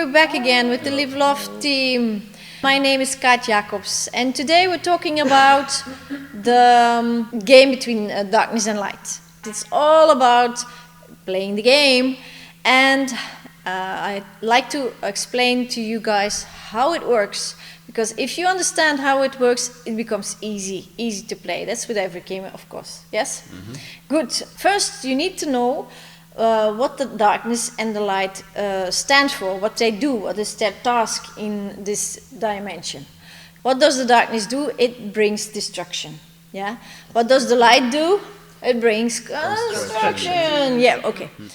we're back again with the Live Love team. My name is Kaat Jacobs, and today we're talking about the game between darkness and light. It's all about playing the game, and I'd like to explain to you guys how it works, because if you understand how it works, it becomes easy to play. That's with every game, of course. Yes? Mm-hmm. Good. First, you need to know what the darkness and the light stand for, what they do, what is their task in this dimension. What does the darkness do? It brings destruction. Yeah. What does the light do? It brings construction. Yeah. Okay. Mm-hmm.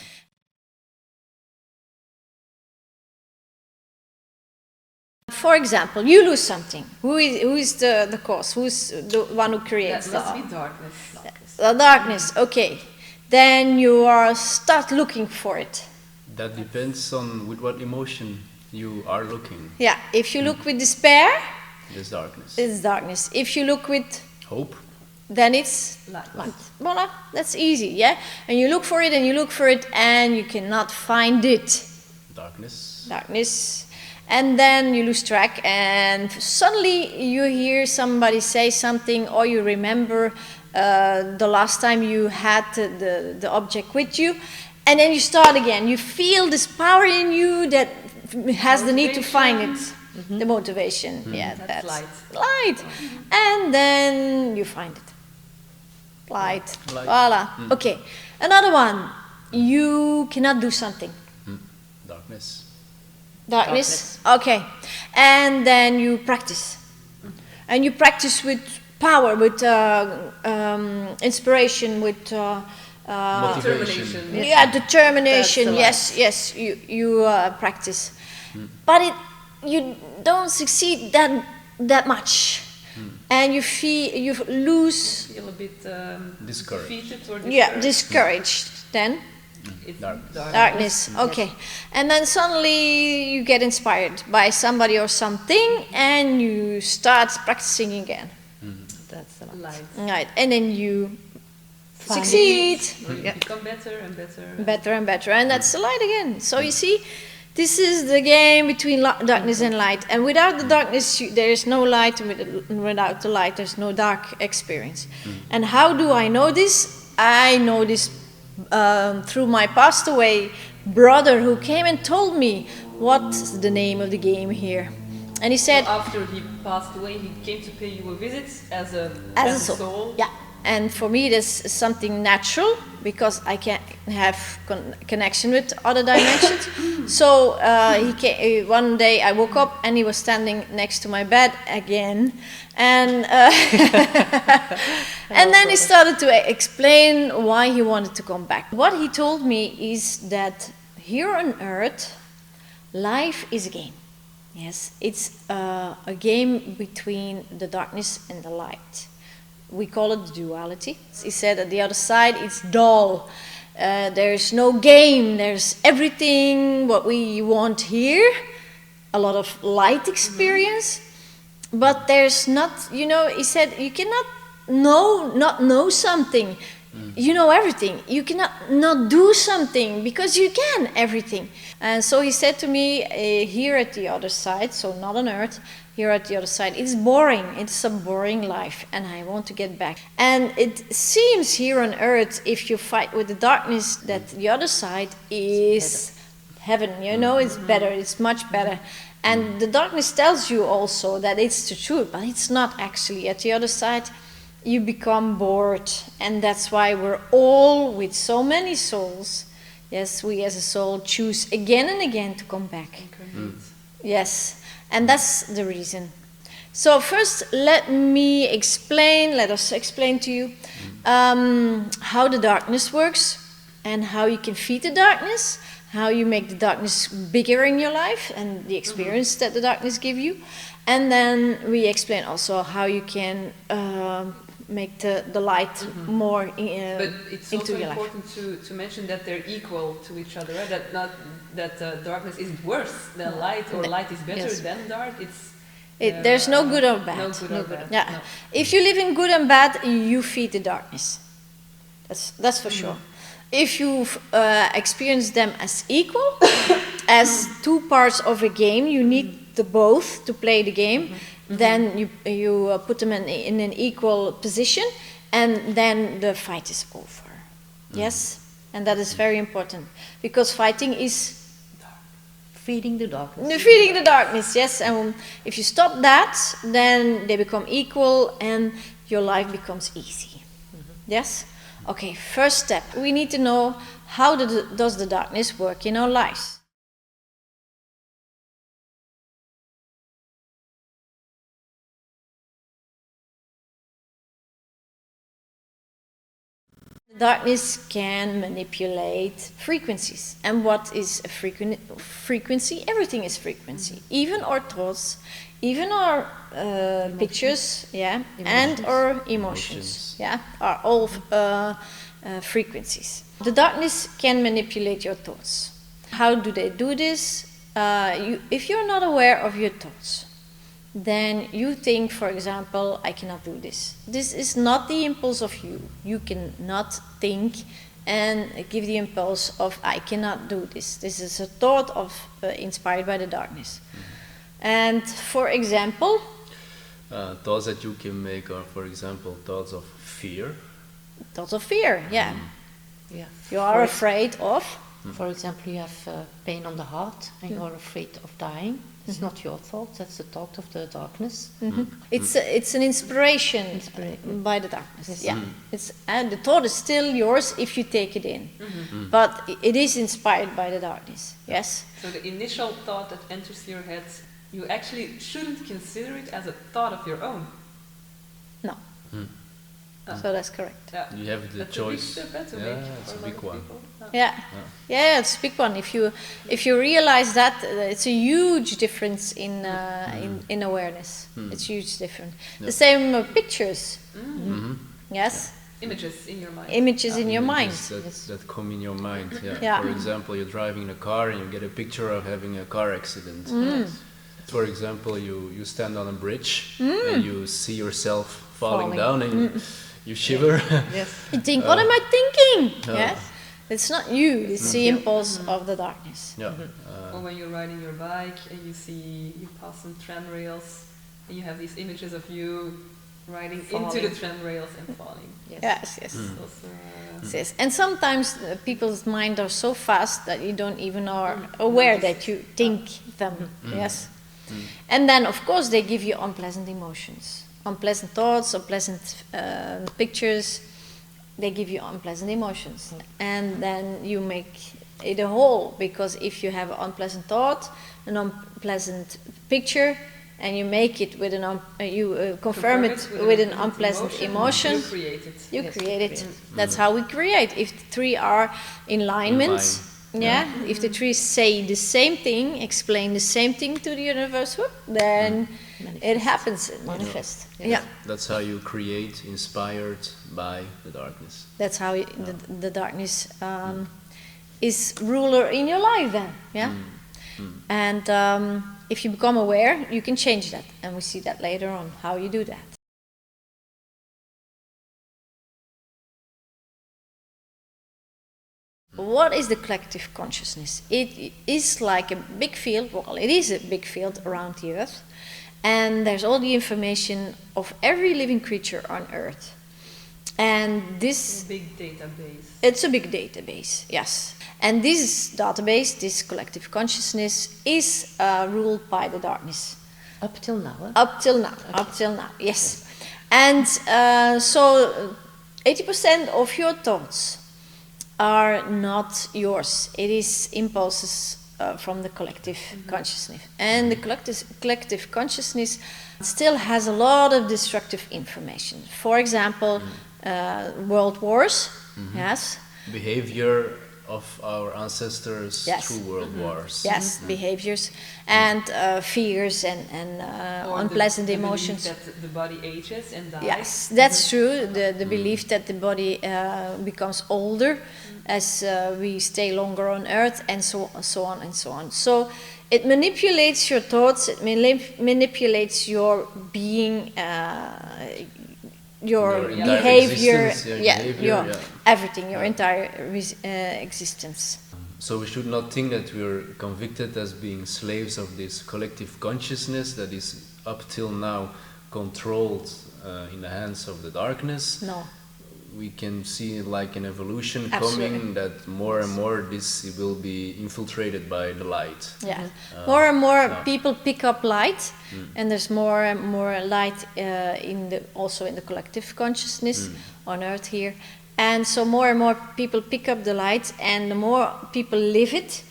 For example, you lose something. Who is the cause? Who's the one who creates that? Must be darkness. The darkness. Okay. Then you start looking for it. That depends on with what emotion you are looking. Yeah, if you look with despair, it's darkness. It's darkness. If you look with hope, then it's light. Voila, that's easy, yeah? And you look for it and you look for it and you cannot find it. Darkness. Darkness. And then you lose track and suddenly you hear somebody say something, or you remember the last time you had the object with you, and then you start again. You feel this power in you that has the need to find it. Mm-hmm. The motivation, yeah, that's light. Mm-hmm. And then you find it. Light. Voila. Mm. Okay. Another one. You cannot do something. Darkness. Okay. And then you practice. And you practice with power, with inspiration, with motivation. Yeah, determination. Yes. You practice, but you don't succeed that much, and you lose. Feel a bit discouraged. Defeated or discouraged. Yeah, discouraged. Then. It's Darkness. Okay. And then suddenly you get inspired by somebody or something, and you start practicing again. That's the light. Right. And then you succeed. You become better and better. Better and better. And that's the light again. So you see, this is the game between darkness and light. And without the darkness, there is no light. And without the light, there's no dark experience. And how do I know this? I know this through my passed away brother, who came and told me what's the name of the game here. And he said, so after he passed away, he came to pay you a visit as a soul. Yeah, and for me that's something natural, because I can't have connection with other dimensions. So he came, one day I woke up and he was standing next to my bed again, and and then he started to explain why he wanted to come back. What he told me is that here on Earth, life is a game. Yes, it's a game between the darkness and the light. We call it duality. He said at the other side it's dull. There's no game. There's everything what we want here. A lot of light experience. But there's not, he said you cannot not know something. You know everything. You cannot not do something, because you can everything. And so he said to me, here at the other side, so not on Earth, here at the other side, it's boring. It's a boring life, and I want to get back. And it seems here on Earth, if you fight with the darkness, that the other side is heaven. It's better. It's much better. And the darkness tells you also that it's the truth, but it's not actually. At the other side, you become bored, and that's why we're all, with so many souls, yes, we as a soul choose again and again to come back. Yes, and that's the reason. So first, let us explain to you how the darkness works, and how you can feed the darkness, how you make the darkness bigger in your life, and the experience that the darkness gives you. And then we explain also how you can make the light more but it's into also your life. important to mention that they're equal to each other, right? That darkness isn't worse than light, or light is better than dark. There's no good or bad. No good or bad. Yeah. No. If you live in good and bad, you feed the darkness. That's for sure. If you experience them as equal, as two parts of a game. You need the both to play the game. Then you put them in an equal position, and then the fight is over. Yes, and that is very important, because fighting is Feeding the darkness. defeating the darkness. Yes, and if you stop that, then they become equal, and your life becomes easy. Yes. Okay. First step: we need to know how does the darkness work in our lives. Darkness can manipulate frequencies. And what is a frequency? Everything is frequency. Even our thoughts, even our pictures, yeah, and our emotions, yeah, are all frequencies. The darkness can manipulate your thoughts. How do they do this? If you're not aware of your thoughts, then you think, for example, I cannot do this. This is not the impulse of you. You cannot think and give the impulse of I cannot do this. This is a thought of inspired by the darkness. And for example, thoughts that you can make are, for example, thoughts of fear. Thoughts of fear, yeah. Yeah. You are afraid of. For example, you have pain on the heart and you are afraid of dying. It's not your thought, that's the thought of the darkness. It's an inspiration by the darkness. Yes. Yeah, and the thought is still yours if you take it in, but it is inspired by the darkness. Yes. So the initial thought that enters your head, you actually shouldn't consider it as a thought of your own. No. So that's correct. Yeah. You have the That's choice. a big step, to Yeah, make it's for a lot big of one. people. Yeah, it's a big one. If you realize that, it's a huge difference in awareness. It's huge difference. Yeah. The same pictures. Yes. Images in your mind. Images in your mind. Images that come in your mind. Yeah. Yeah. For example, you're driving in a car and you get a picture of having a car accident. For example, you stand on a bridge and you see yourself falling down and you shiver. Yes. You think, what am I thinking? Yes. It's not you. It's the impulse of the darkness. Yeah. Or when you're riding your bike and you pass some tram rails and you have these images of you riding into the tram rails and falling. Yes. Yes. Also, Yes. And sometimes people's mind are so fast that you don't even are aware that you think them. Yes. And then, of course, they give you unpleasant emotions, unpleasant thoughts, unpleasant pictures. They give you unpleasant emotions, and then you make it a whole. Because if you have an unpleasant thought, an unpleasant picture, and you make it with you confirm it with an unpleasant emotion, you create it. you create it. That's how we create. If the three are in alignment. Yeah, if the trees say the same thing, explain the same thing to the universe, then it happens, it manifests. Yeah. That's how you create, inspired by the darkness. That's how the darkness is ruler in your life then. Yeah. And if you become aware, you can change that. And we see that later on, how you do that. What is the collective consciousness? It is like a big field, well, it is a big field around the Earth, and there's all the information of every living creature on Earth. And this... Big database. It's a big database, yes. And this database, this collective consciousness, is ruled by the darkness. Up till now, huh? Up till now, yes. And so 80% of your thoughts are not yours. It is impulses from the collective consciousness. And the collective consciousness still has a lot of destructive information. For example, world wars, yes. Behavior of our ancestors through world wars. Yes, behaviors and fears and unpleasant emotions. That the body ages and dies. Yes, that's true. The belief that the body becomes older as we stay longer on Earth, and so on and so on. So it manipulates your thoughts. It manipulates your being. Your behavior, existence, everything, your entire existence. So we should not think that we're convicted as being slaves of this collective consciousness that is up till now controlled in the hands of the darkness. No. We can see like an evolution Absolutely. coming, that more and more this will be infiltrated by the light. Yeah, more and more no. people pick up light, and there's more and more light also in the collective consciousness on Earth here, and so more and more people pick up the light, and the more people live it,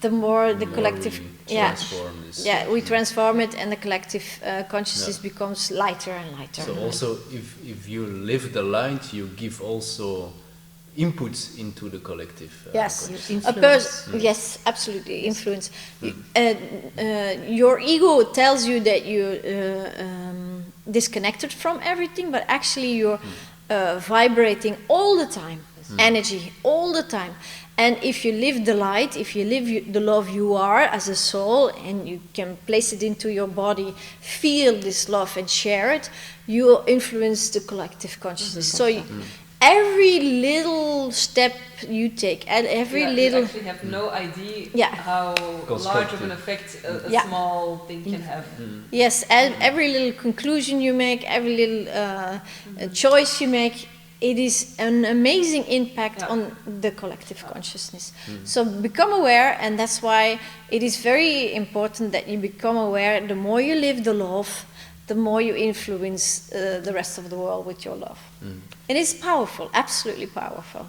the more the collective transform this. Yeah, we transform it, and the collective consciousness becomes lighter and lighter. So also, if you live the light, you give also inputs into the collective. Yes, Influence. Yes, absolutely, influence. Your ego tells you that you're disconnected from everything, but actually you're vibrating all the time, energy all the time. And if you live the light, if you live the love you are as a soul, and you can place it into your body, feel this love and share it, you influence the collective consciousness. So every little step you take, and every little... You actually have no idea how large of an effect a small thing can have. Yes, and every little conclusion you make, every little choice you make, it is an amazing impact on the collective consciousness. So become aware, and that's why it is very important that you become aware. The more you live the love, the more you influence the rest of the world with your love. It is powerful, absolutely powerful.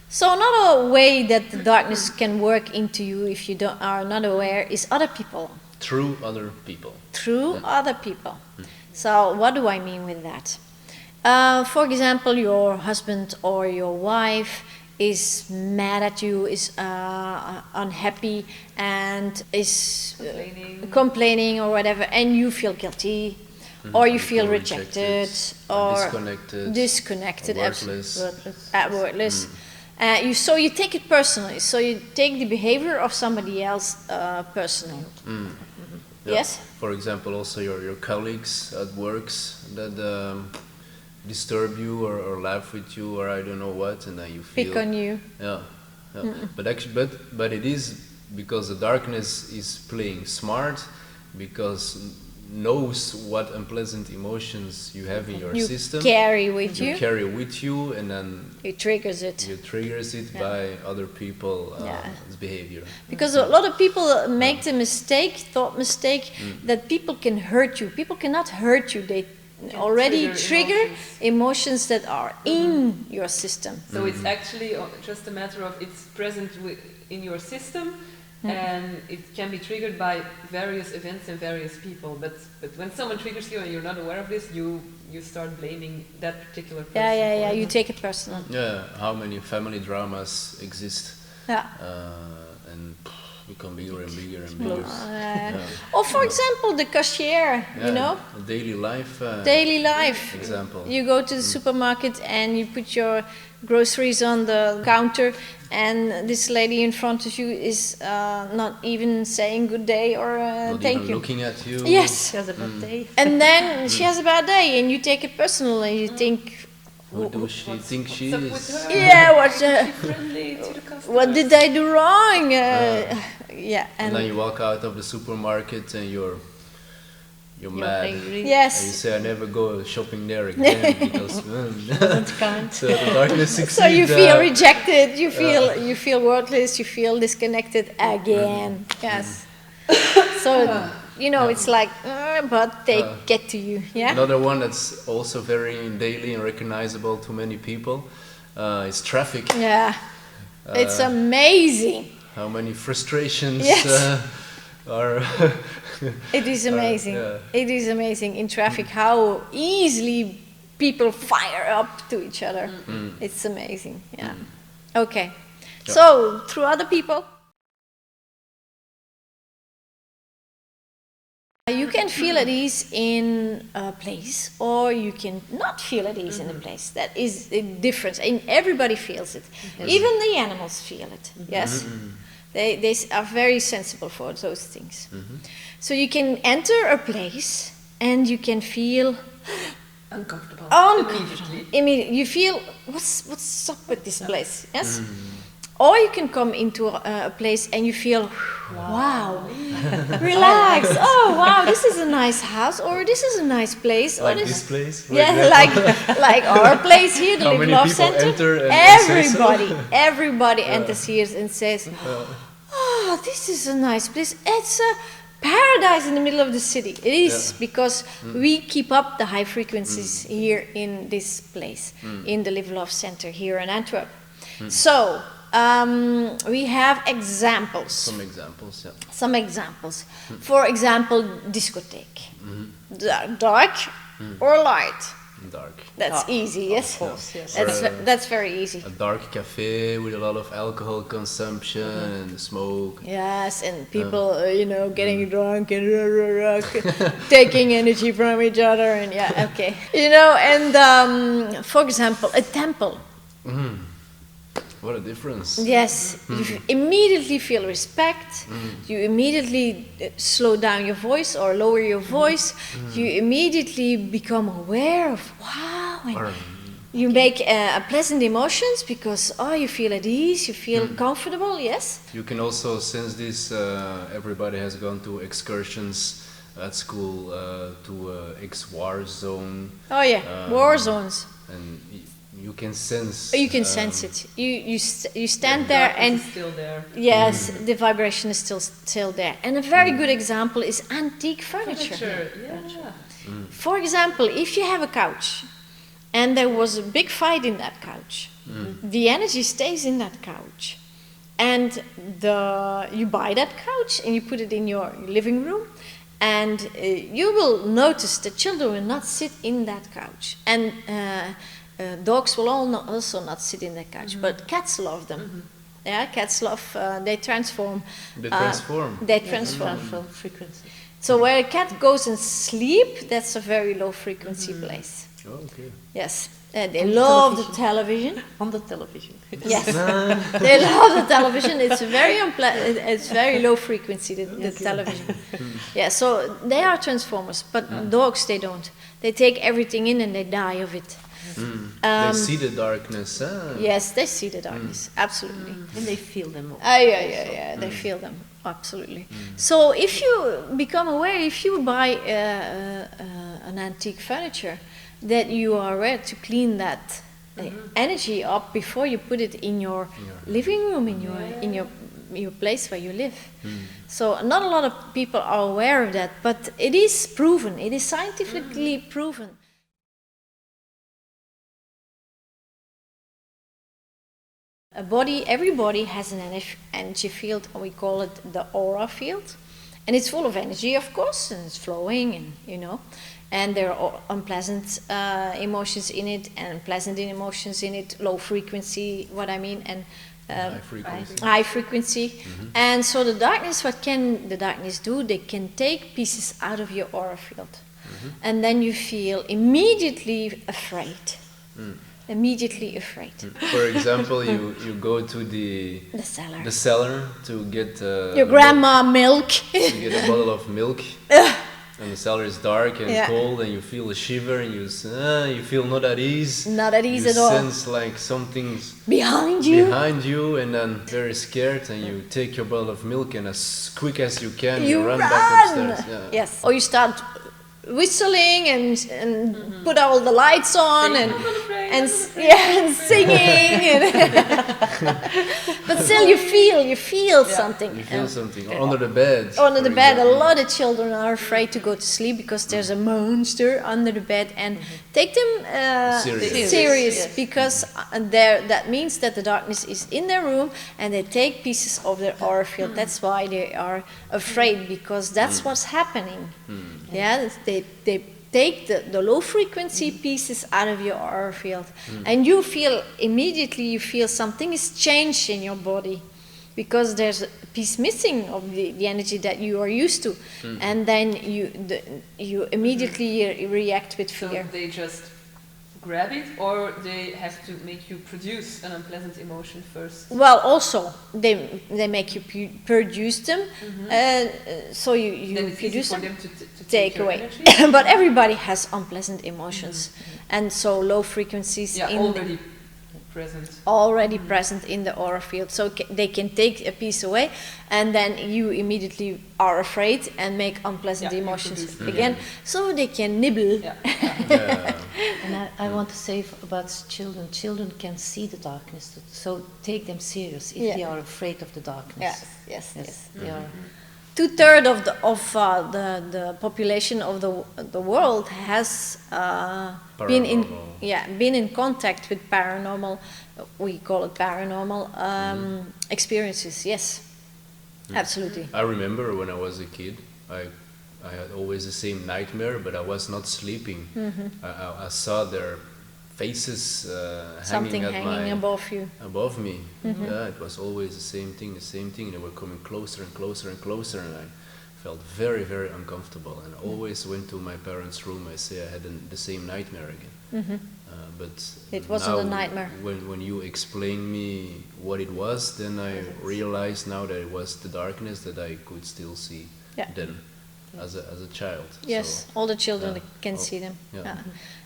So another way that the darkness can work into you, if you are not aware, is other people. Through other people. Through other people. So what do I mean with that? For example, your husband or your wife is mad at you, is unhappy, and is complaining or whatever, and you feel guilty, or you feel rejected, or disconnected, worthless. So you take it personally. So you take the behavior of somebody else personally. Yes. For example, also your colleagues at works that disturb you or laugh with you or I don't know what, and then you feel pick on you. Yeah. But actually, but it is because the darkness is playing smart, because knows what unpleasant emotions you have in your system. Carry with you. Carry with you, and then it triggers it. You triggers it by other people's behavior. Because a lot of people make the thought mistake, that people can hurt you. People cannot hurt you. They already trigger emotions that are in your system. So it's actually just a matter of it's present in your system. And it can be triggered by various events and various people, but when someone triggers you and you're not aware of this, you start blaming that particular person. You take it personal. Yeah, how many family dramas exist? Yeah. And become bigger and bigger and bigger. Or for example, the cashier, you know? Daily life. Daily life. Example. You go to the supermarket and you put your groceries on the counter, and this lady in front of you is not even saying good day or thank you. Looking at you. Yes. She has a bad day. And then she has a bad day, and you take it personally. You think, who does she think she is? Yeah, what did I do wrong? And then you walk out of the supermarket and you're mad. Angry. Yes. And you say, I never go shopping there again because so the darkness succeeds. So you feel rejected. You feel worthless. You feel disconnected again. Yes. So it's like, but they get to you. Yeah. Another one that's also very daily and recognizable to many people is traffic. Yeah. It's amazing. How many frustrations are. It is amazing. It is amazing in traffic how easily people fire up to each other. It's amazing. Yeah. Okay. So through other people, you can feel at ease in a place, or you can not feel at ease in a place. That is a difference, and everybody feels it. Even the animals feel it. Yes. They are very sensible for those things. So you can enter a place and you can feel Uncomfortable. Uncomfortable. Immediately. You feel, what's up with this place? Yes? Or you can come into a place and you feel, wow, relax. Oh, wow, this is a nice house, or this is a nice place. Like this place? Yeah, like our place here, the Live Love Center. Everybody enters here and says, oh, this is a nice place. It's a paradise in the middle of the city. It is, because we keep up the high frequencies here in this place, in the Live Love Center here in Antwerp. So, we have examples. Some examples, yeah. Some examples. For example, discotheque. Dark or light? Dark. That's easy, yes? Of course, yes. That's very easy. A dark cafe with a lot of alcohol consumption and smoke. Yes, and people, getting drunk and taking energy from each other, and okay. And for example, a temple. What a difference. Yes, you immediately feel respect, you immediately slow down your voice or lower your voice, you immediately become aware of, wow, and you make pleasant emotions because, you feel at ease, you feel comfortable, yes? You can also sense this, everybody has gone to excursions at school to X-War zone. Oh yeah, war zones. And you can sense. You can sense it. You stand there and it's still there. Yes, the vibration is still there. And a very good example is antique furniture. Yeah. For example, if you have a couch and there was a big fight in that couch, the energy stays in that couch, and you buy that couch and you put it in your living room. And you will notice that children will not sit in that couch, and dogs will also not sit in that couch, but cats love them. Yeah, cats love. They transform. They transform. They transform. Frequency. So where a cat goes and sleep, that's a very low frequency place. Oh, okay. Yes, they love the television. On the television. Yes, they love the television. It's it's very low frequency, the television. Yeah, so they are transformers, but dogs, they don't. They take everything in and they die of it. They see the darkness. Yes, they see the darkness, absolutely. And they feel them all. Yeah, they feel them, absolutely. So if you become aware, if you buy an antique furniture, that you are aware to clean that energy up before you put it in your living room, in your place where you live. So not a lot of people are aware of that, but it is proven. It is scientifically proven. Every body has an energy field, and we call it the aura field. And it's full of energy, of course, and it's flowing, and and there are unpleasant emotions in it, and pleasant emotions in it, low frequency, what I mean, and high frequency. And so the darkness, what can the darkness do? They can take pieces out of your aura field, and then you feel immediately afraid. Immediately afraid. For example, you go to the cellar to get your grandma milk. To get a bottle of milk, and the cellar is dark and cold, and you feel a shiver, and you feel not at ease. Not at ease at all. You sense like something's behind you, and then very scared, and you take your bottle of milk, and as quick as you can, you run back upstairs. Yeah. Yes. Or you start whistling and put all the lights on and singing, but still you feel something. You feel something under the bed. Under the bed, a lot of children are afraid to go to sleep because there's a monster under the bed, and take them serious because that means that the darkness is in their room, and they take pieces of their aura field. That's why they are afraid, because that's what's happening. Yeah, they take the low frequency pieces out of your aura field, and you feel immediately something is changed in your body, because there's a piece missing of the energy that you are used to, and then you immediately react with fear. So they just grab it, or they have to make you produce an unpleasant emotion first? Well, also they make you produce them, so you Then it's easy produce for them, them to take your away. energy? But everybody has unpleasant emotions, and so low frequencies Yeah, already present. present in the aura field, so they can take a piece away, and then you immediately are afraid and make unpleasant Yeah, you emotions produce them. again, so they can nibble. Yeah. And I want to say about children. Children can see the darkness, so take them serious if they are afraid of the darkness. Yes. They are. 2/3 the population of the world has been in contact with paranormal. We call it paranormal experiences. Yes, absolutely. I remember when I was a kid, I had always the same nightmare, but I was not sleeping. I saw their faces Something hanging above you. Above me. Yeah, it was always the same thing. They were coming closer and closer and closer, and I felt very, very uncomfortable. And I always went to my parents' room. I say I had the same nightmare again. But it wasn't now, a nightmare. When you explain me what it was, then I realized now that it was the darkness that I could still see then as a child. Yes, So, all the children can see them. Yeah.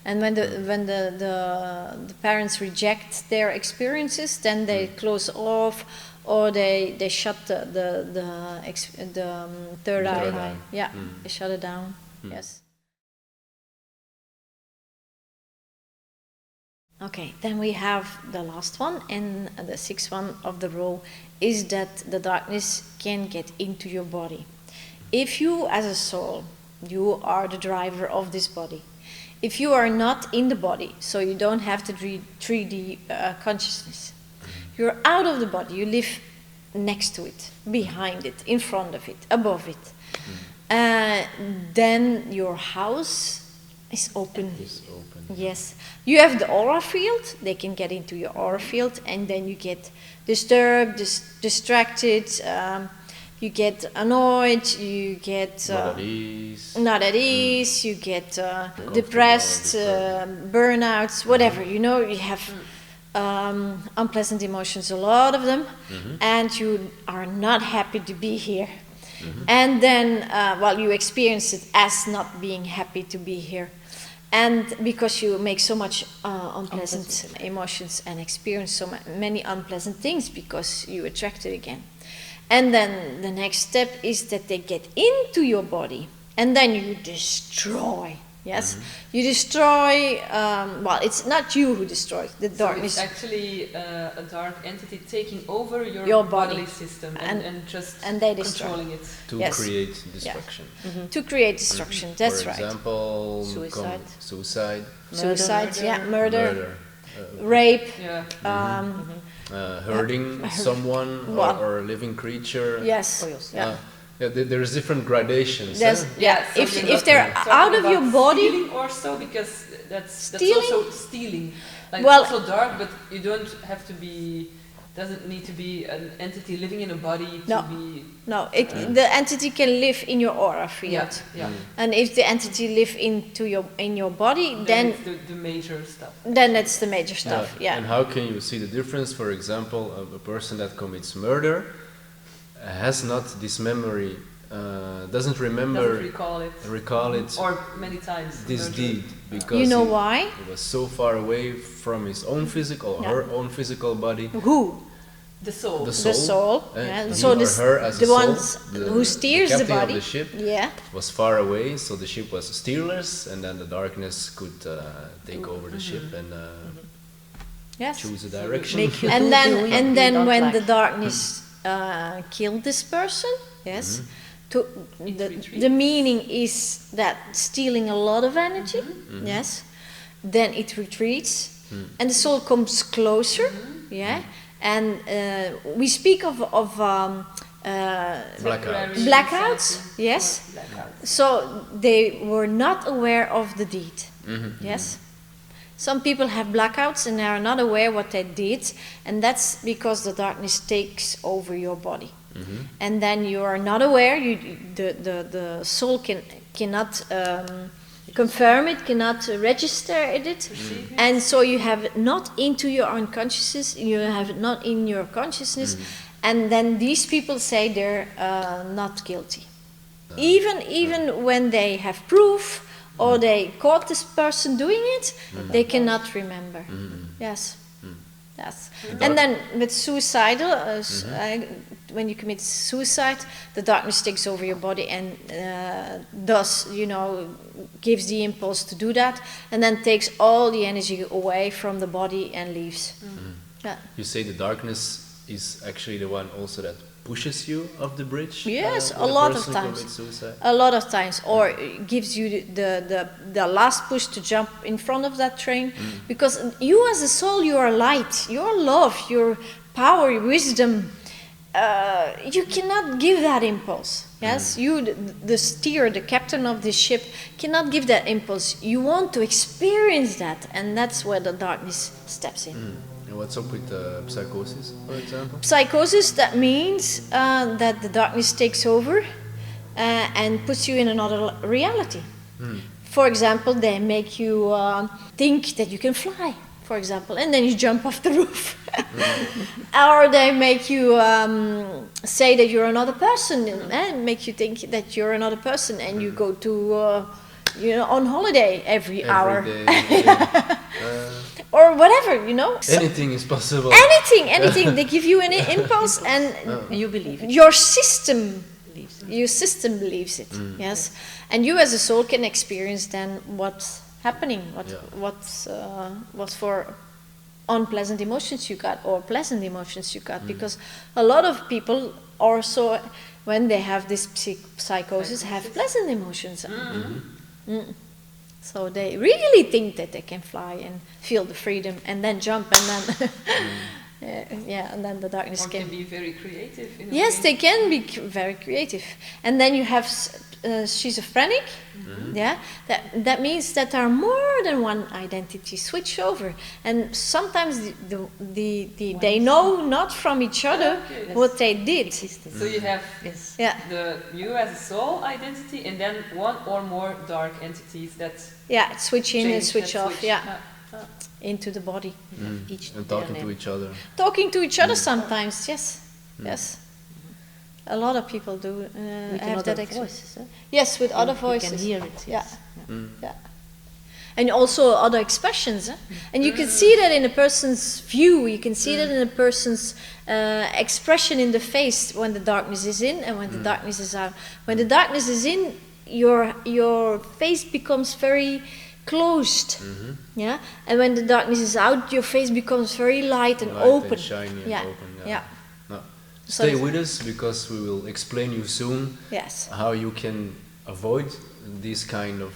And when the parents reject their experiences, then they close off, or they shut the third eye. Yeah, they shut it down. Yes. Okay, then we have the last one, and the sixth one of the row is that the darkness can get into your body. If you, as a soul, you are the driver of this body. If you are not in the body, so you don't have the 3D consciousness, you're out of the body, you live next to it, behind it, in front of it, above it. Then your house is open. Yes. You have the aura field, they can get into your aura field, and then you get disturbed, distracted, you get annoyed, you get not at ease, you get depressed, burnouts, whatever. You know, you have unpleasant emotions, a lot of them, and you are not happy to be here. And then, you experience it as not being happy to be here. And because you make so much unpleasant emotions and experience so many unpleasant things because you attract it again. And then the next step is that they get into your body, and then you destroy. Yes, you destroy. It's not you who destroys the darkness. So it's actually a dark entity taking over your bodily system and just they controlling it to create destruction. To create destruction. That's right. For example, suicide. suicide, Murder. Rape. Hurting someone or a living creature. Yes. There's different gradations. So if they're out of your body, stealing or so, because that's also stealing. Like, well, it's also dark, but you don't have to be. Doesn't need to be an entity living in a body to be. No, the entity can live in your aura field. And if the entity live in your body, then it's the major stuff. Then it's the major stuff. Yeah. And how can you see the difference? For example, a person that commits murder has not this memory, doesn't recall it, or many times this deed, because you know why? He was so far away from his own physical, her own physical body. Who? The soul. The soul. So her as the soul, ones who steers the body. Of the ship was far away, so the ship was steerless, and then the darkness could take over the ship and choose a direction. And then when the darkness killed this person, the meaning is that stealing a lot of energy, then it retreats, and the soul comes closer, and we speak of blackouts, so they were not aware of the deed, Some people have blackouts and they are not aware what they did, and that's because the darkness takes over your body. And then you are not aware, the soul cannot confirm it, cannot register it, and so you have it not into your unconsciousness, you have it not in your consciousness, and then these people say they're not guilty. Even when they have proof, or they caught this person doing it, they cannot remember. Yes. Yes. And then with suicidal, when you commit suicide, the darkness takes over your body and thus, gives the impulse to do that, and then takes all the energy away from the body and leaves. Yeah. You say the darkness is actually the one also that pushes you off the bridge? Yes, when a lot of person times. commits suicide? A lot of times, or gives you the last push to jump in front of that train, because you as a soul, you are light, your love, your power, your wisdom. You cannot give that impulse. Yes, you, the steer, the captain of the ship, cannot give that impulse. You want to experience that, and that's where the darkness steps in. And what's up with psychosis, for example? Psychosis, that means that the darkness takes over and puts you in another reality. For example, they make you think that you can fly, for example, and then you jump off the roof. Or they make you say that you're another person, and make you think that you're another person, and you go to, on holiday every hour. Day. Or whatever, Anything is possible. Anything. They give you an impulse, and You believe it. your system believes it. Yes, and you as a soul can experience then what's happening, what's for unpleasant emotions you got or pleasant emotions you got, because a lot of people also, when they have this psychosis, have pleasant emotions. So they really think that they can fly and feel the freedom and then jump, and then and then the darkness can be very creative. Yes, they can be very creative. And then you have schizophrenic. Yeah, that means that there are more than one identity switch over, and sometimes they know not from each other what they did. So you have the you as a soul identity, and then one or more dark entities that switch in and switch off. Into the body. And talking to each other. Talking to each other sometimes. Yes. A lot of people do have that voices. Yes, with other voices. You can hear it. Yes. Yeah. And also other expressions. And you can see that in a person's view. You can see that in a person's expression in the face when the darkness is in and when the darkness is out. When the darkness is in, your face becomes very closed. Yeah. And when the darkness is out, your face becomes very light and open. And shiny and open. Yeah. Stay with us, because we will explain you soon how you can avoid these kind of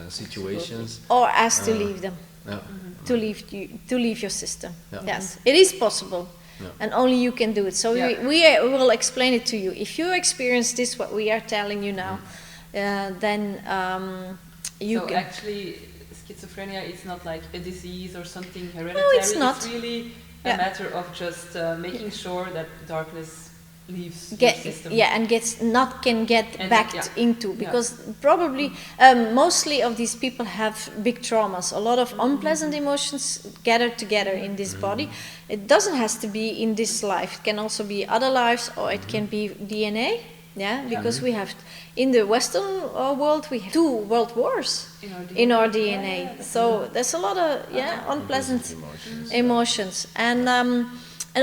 situations. Or ask to leave them. To leave your system. Yes, it is possible. And only you can do it. So we will explain it to you. If you experience this, what we are telling you now, then you can... So actually, schizophrenia is not like a disease or something hereditary. No, it's not. It's really a matter of just making sure that darkness leaves your system. And can get back into, because probably mostly of these people have big traumas. A lot of unpleasant emotions gathered together in this body. It doesn't have to be in this life. It can also be other lives, or it can be DNA. Yeah, because we have, in the Western world, we have 2 world wars in our DNA. So there's a lot of unpleasant emotions. And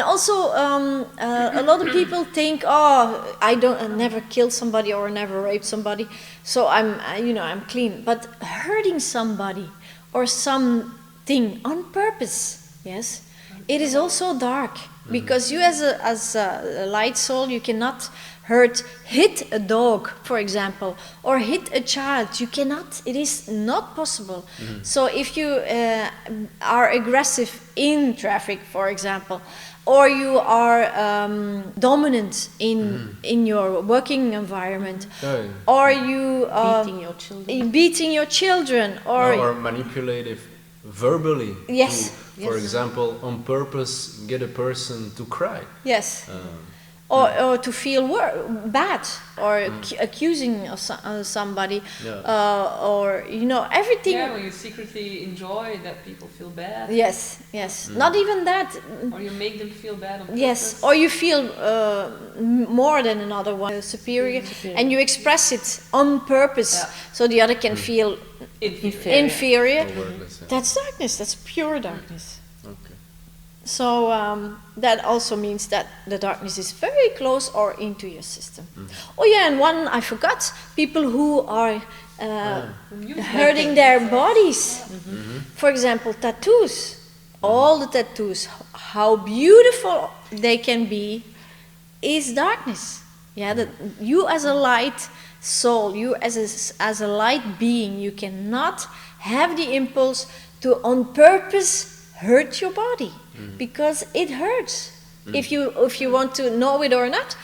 also a lot of people think, I never killed somebody or never raped somebody, so I'm clean. But hurting somebody or something on purpose, yes, it is also dark, because you as a light soul, you cannot hit a dog, for example, or hit a child. You cannot. It is not possible. So if you are aggressive in traffic, for example, or you are dominant in your working environment, or you beating your children, or manipulative verbally. Yes. For example, on purpose, get a person to cry. Yes. or to feel bad, or accusing of somebody, or everything. Yeah, when you secretly enjoy that people feel bad. Yes. Not even that. Or you make them feel bad on purpose. Yes, or you feel more than another one, superior, and you express it on purpose, so the other can feel inferior. That's darkness. That's pure darkness. Okay. So that also means that the darkness is very close or into your system. Oh yeah, and one I forgot: people who are hurting their bodies. For example, tattoos. All the tattoos, how beautiful they can be, is darkness. Yeah, that you as a light soul, you as a light being, you cannot have the impulse to on purpose hurt your body, because it hurts. If you want to know it or not,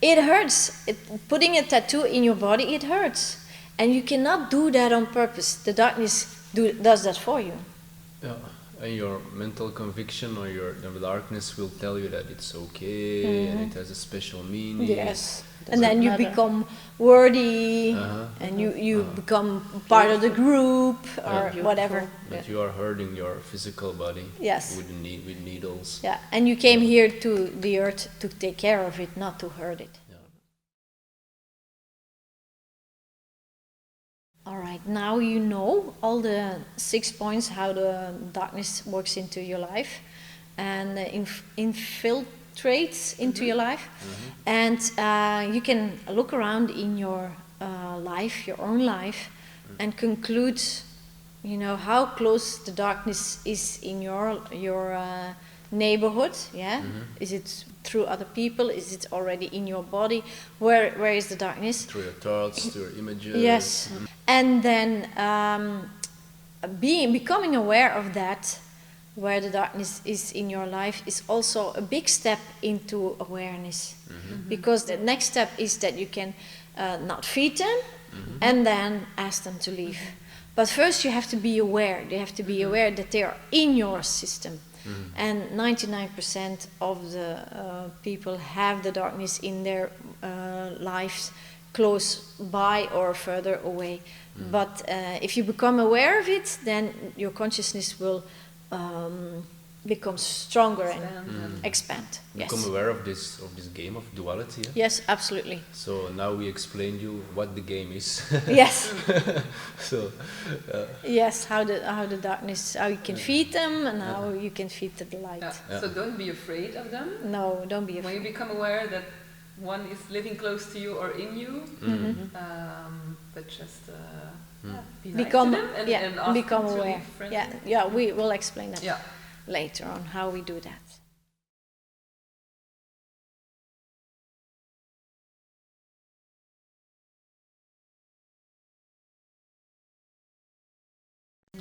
it hurts. Putting a tattoo in your body, it hurts, and you cannot do that on purpose. The darkness does that for you. Yeah. And your mental conviction or the darkness will tell you that it's okay and it has a special meaning. Yes. And then you become worthy, and you become part of the group or whatever. But you are hurting your physical body. Yes. With needles. Yeah. And you came here to the earth to take care of it, not to hurt it. All right, now you know all the 6 points how the darkness works into your life and infiltrates into your life. And you can look around in your life, your own life, and conclude, how close the darkness is in your neighborhood. Yeah, is it through other people? Is it already in your body? Where is the darkness? Through your thoughts, through your images. Yes. And then becoming aware of that, where the darkness is in your life, is also a big step into awareness. Because the next step is that you can not feed them and then ask them to leave. But first you have to be aware. You have to be aware that they are in your system. And 99% of the people have the darkness in their lives, close by or further away. But if you become aware of it, then your consciousness will become stronger and expand. Become aware of this game of duality. Yeah? Yes, absolutely. So now we explained you what the game is. Yes. So. Yes, how the darkness, how you can feed them, and how you can feed the light. Yeah. So don't be afraid of them. No, don't be afraid. When you become aware that one is living close to you or in you, but just be nice to them and ask become them to aware. be friendly. Yeah, we will explain that. Yeah. Later on how we do that.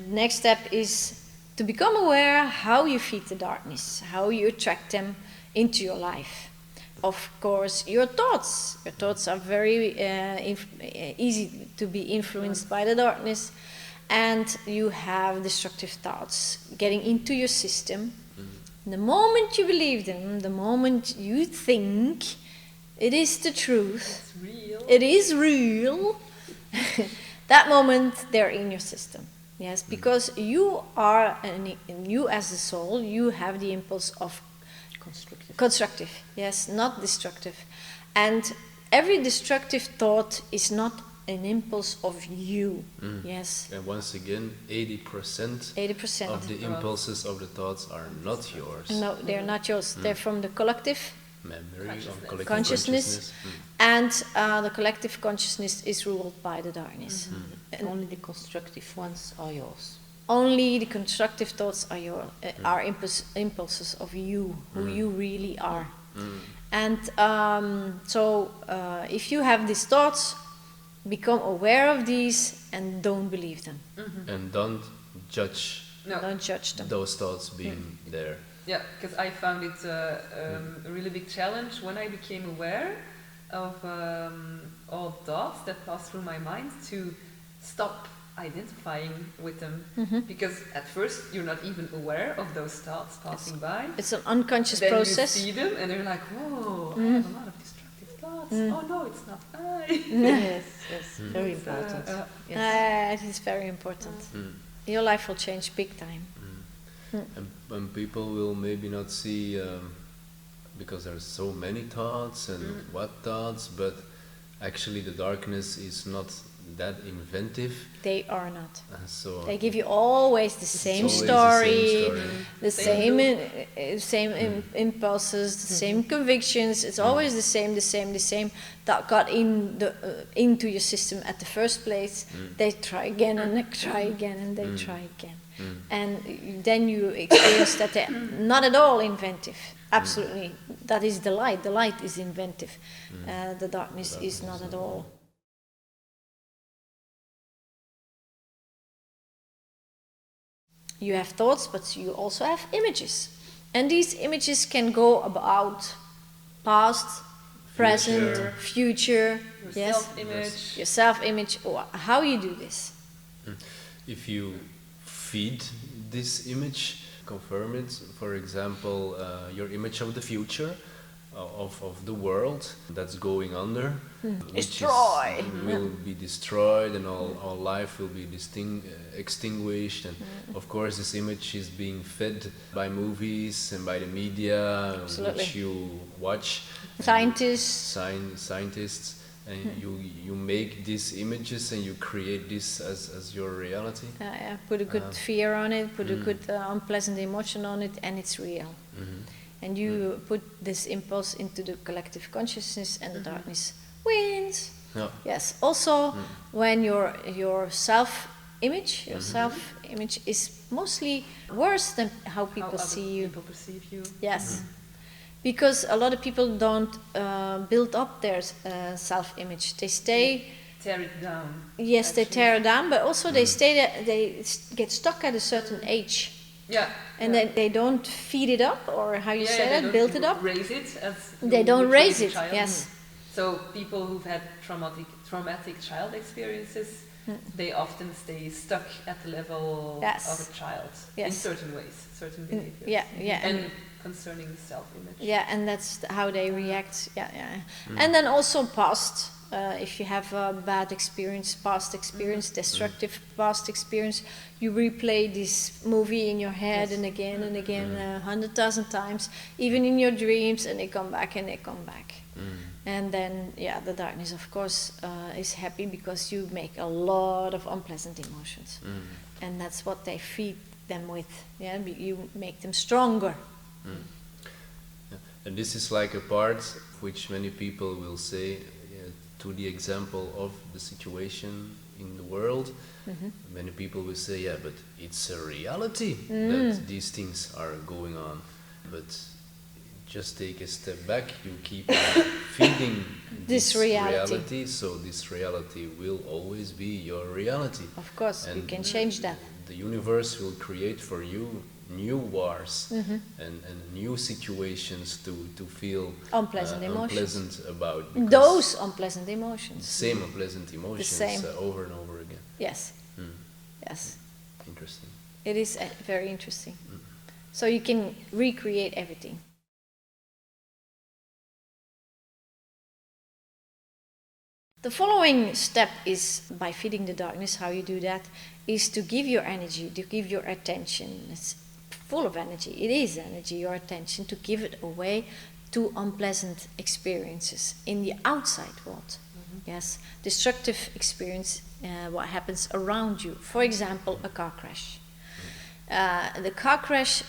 Next step is to become aware how you feed the darkness, how you attract them into your life. Of course, your thoughts. Your thoughts are very easy to be influenced by the darkness. And you have destructive thoughts getting into your system. The moment you believe them, the moment you think it is the truth, it is real, that moment they're in your system. Yes, because you are, you as a soul, you have the impulse of constructive, yes, not destructive. And every destructive thought is not an impulse of you. Yes. And once again, 80% of the impulses of the thoughts are not yours. No, they're not yours. They're from the collective memory, collective consciousness. And the collective consciousness is ruled by the darkness. And only the constructive ones are yours. Only the constructive thoughts are are impulses of you, who you really are. And so if you have these thoughts, become aware of these and don't believe them. And don't judge. No. Don't judge them. Those thoughts being there. Yeah, because I found it a really big challenge when I became aware of all thoughts that pass through my mind to stop identifying with them. Because at first you're not even aware of those thoughts passing by. It's an unconscious then process. You see them and you're like, whoa, I have a lot of destructive thoughts. Oh no, it's not I. Yes, very It's, important. It is very important. Your life will change big time. And people will maybe not see, because there's so many thoughts and what thoughts, but actually the darkness is not that inventive. They are not. So They give you always the same always the story, same story. the same impulses, the same convictions. It's always the same that got into your system at the first place. They try again and they try again and they try again. And then you experience that they're not at all inventive. Absolutely. That is the light. The light is inventive. The darkness is not at all. You have thoughts, but you also have images. And these images can go about past, present, future. Your self-image. Your self-image. How you do this? If you feed this image, confirm it, for example, your image of the future, of the world that's going under, which will be destroyed, and all life will be extinguished. And of course, this image is being fed by movies and by the media, which you watch. Scientists. Scientists. And you make these images and you create this as your reality. Put a good fear on it, put a good unpleasant emotion on it, and it's real. And you put this impulse into the collective consciousness, and the darkness wins. Yes. Also, when your self-image, is mostly worse than how people see you. People perceive you. Yes. Because a lot of people don't build up their self-image. They stay. Tear it down. Yes, they tear it down, but also they stay there. They get stuck at a certain age. Yeah. And then they don't feed it up, or how you say that, build it up. Raise it as They don't raise it. Child. Yes. So people who've had traumatic child experiences, they often stay stuck at the level of a child in certain ways, certain behaviors. And concerning self-image. Yeah, and that's how they react. And then also past. If you have a bad experience, past experience, destructive past experience, you replay this movie in your head and again 100,000 times, even in your dreams, and they come back and they come back. And then, the darkness, of course, is happy because you make a lot of unpleasant emotions. And that's what they feed them with. Yeah, you make them stronger. And this is like a part which many people will say, to the example of the situation in the world, many people will say, but it's a reality that these things are going on. But just take a step back, you keep feeding this reality, so this reality will always be your reality. Of course, and you can change that. The universe will create for you new wars and new situations to feel unpleasant about. Those unpleasant emotions. Same unpleasant emotions over and over again. Yes. Yes. Interesting. It is very interesting. So you can recreate everything. The following step is, by feeding the darkness, how you do that, is to give your energy, to give your attention. It's full of energy. It is energy, your attention, to give it away to unpleasant experiences in the outside world. Yes, destructive experience, what happens around you. For example, a car crash. The car crash,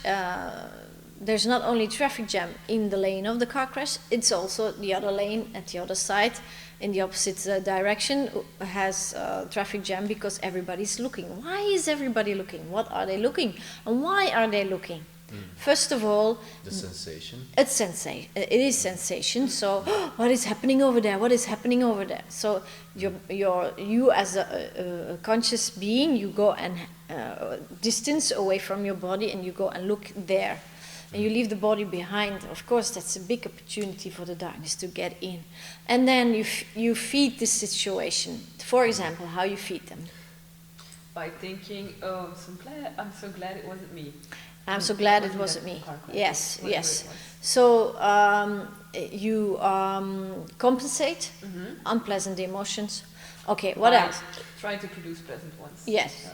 there's not only traffic jam in the lane of the car crash, it's also the other lane at the other side, in the opposite direction, has traffic jam because everybody's looking. Why is everybody looking? What are they looking? And why are they looking? First of all, the sensation. It is sensation. So, what is happening over there? What is happening over there? So, you as a conscious being, you go and distance away from your body, and you go and look there. And you leave the body behind. Of course, that's a big opportunity for the darkness to get in. And then you feed this situation. For example, how you feed them? By thinking, oh, I'm so glad it wasn't me. I'm so glad it wasn't me. Yes, yes. So you compensate unpleasant emotions. Okay, what else? Try to produce pleasant ones. Yes.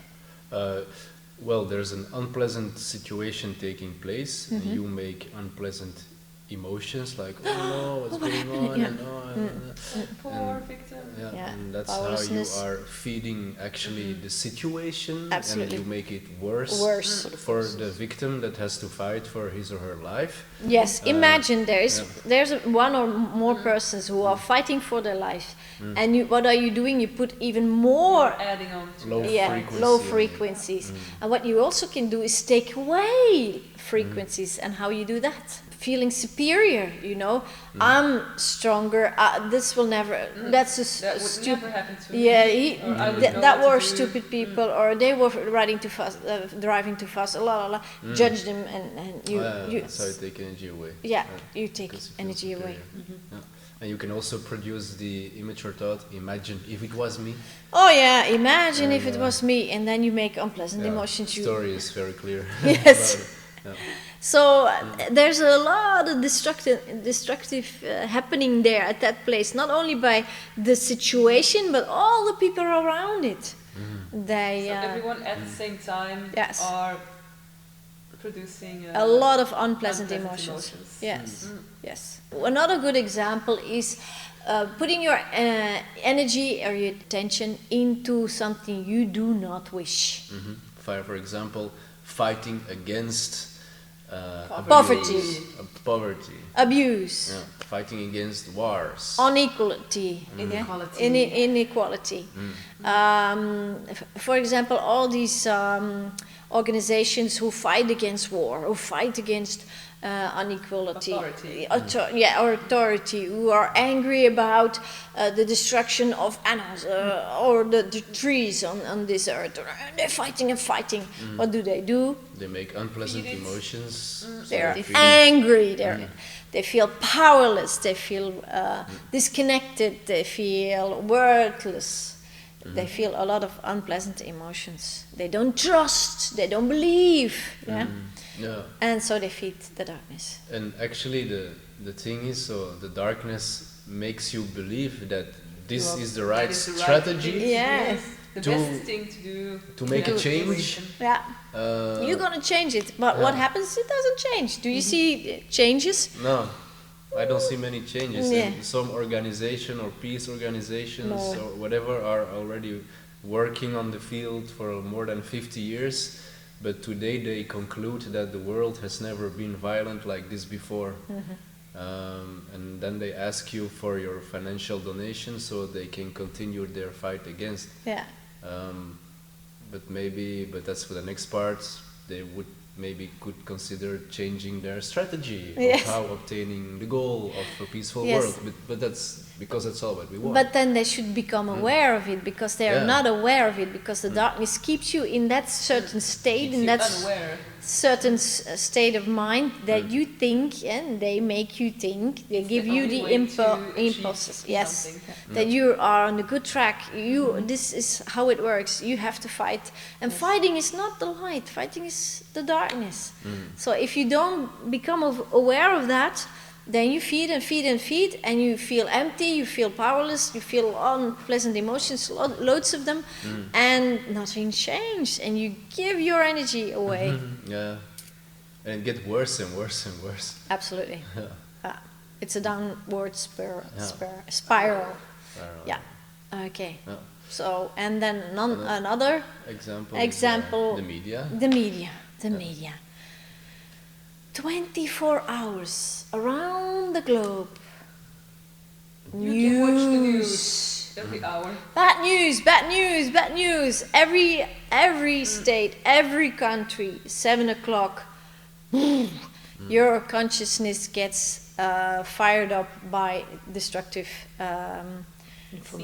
Well, there's an unpleasant situation taking place, and you make unpleasant emotions like, oh no, what's going on? Yeah. And, Poor victim. Yeah, and that's how you are feeding actually the situation, Absolutely. and you make it worse for the victim that has to fight for his or her life. Yes, imagine there's one or more persons who are fighting for their life, and what are you doing? You put even more adding on to low frequencies. And what you also can do is take away frequencies. And how you do that? Feeling superior, you know, I'm stronger. This will never. That's a stupid. Never happen to me. Yeah, that were stupid people, or they were riding too fast, driving too fast. Judge them, and you. That's how you take energy away. Yeah, you take energy away. Yeah. And you can also produce the immature thought. Imagine if it was me. Oh yeah, imagine if it was me, and then you make unpleasant emotions. The story is very clear. Yes. Yeah. So there's a lot of destructive happening there at that place, not only by the situation, but all the people around it. They so everyone at the same time are producing a lot of unpleasant emotions. Yes, yes. Another good example is putting your energy or your attention into something you do not wish. For example, fighting against poverty, abuse, fighting against wars, inequality, inequality. For example, all these organizations who fight against war, who fight against inequality, authority, who are angry about the destruction of animals or the trees on this earth. They're fighting and fighting. What do? They make unpleasant emotions. They're angry. They feel powerless. They feel disconnected. They feel worthless. They feel a lot of unpleasant emotions. They don't trust. They don't believe. And so they feed the darkness. And actually the thing is, so the darkness makes you believe that this is the right strategy. Yes. The best thing to do. To make a change. Yeah. You're gonna change it. But what happens? It doesn't change. Do you see changes? No. I don't see many changes. And some organization or peace organizations or whatever are already working on the field for more than 50 years. But today they conclude that the world has never been violent like this before. And then they ask you for your financial donation so they can continue their fight against. Yeah. But that's for the next part. They would could consider changing their strategy of how obtaining the goal of a peaceful world. But that's because that's all what we want. But then they should become aware of it, because they are not aware of it, because the darkness keeps you in that certain state, in that certain state of mind that you think, and they make you think. They give you the impulses. Yes, that you are on a good track. This is how it works. You have to fight, and fighting is not the light. Fighting is the darkness. So if you don't become aware of that, then you feed and feed and feed, and you feel empty, you feel powerless, you feel unpleasant emotions, loads of them, and nothing changes, and you give your energy away. Yeah, and it gets worse and worse and worse. Absolutely. It's a downward spiral. Yeah. Okay. Yeah. So, and then another example, the media. The media. 24 hours around the globe. You can watch the news every hour. Bad news. Every state, every country, 7 o'clock, your consciousness gets fired up by destructive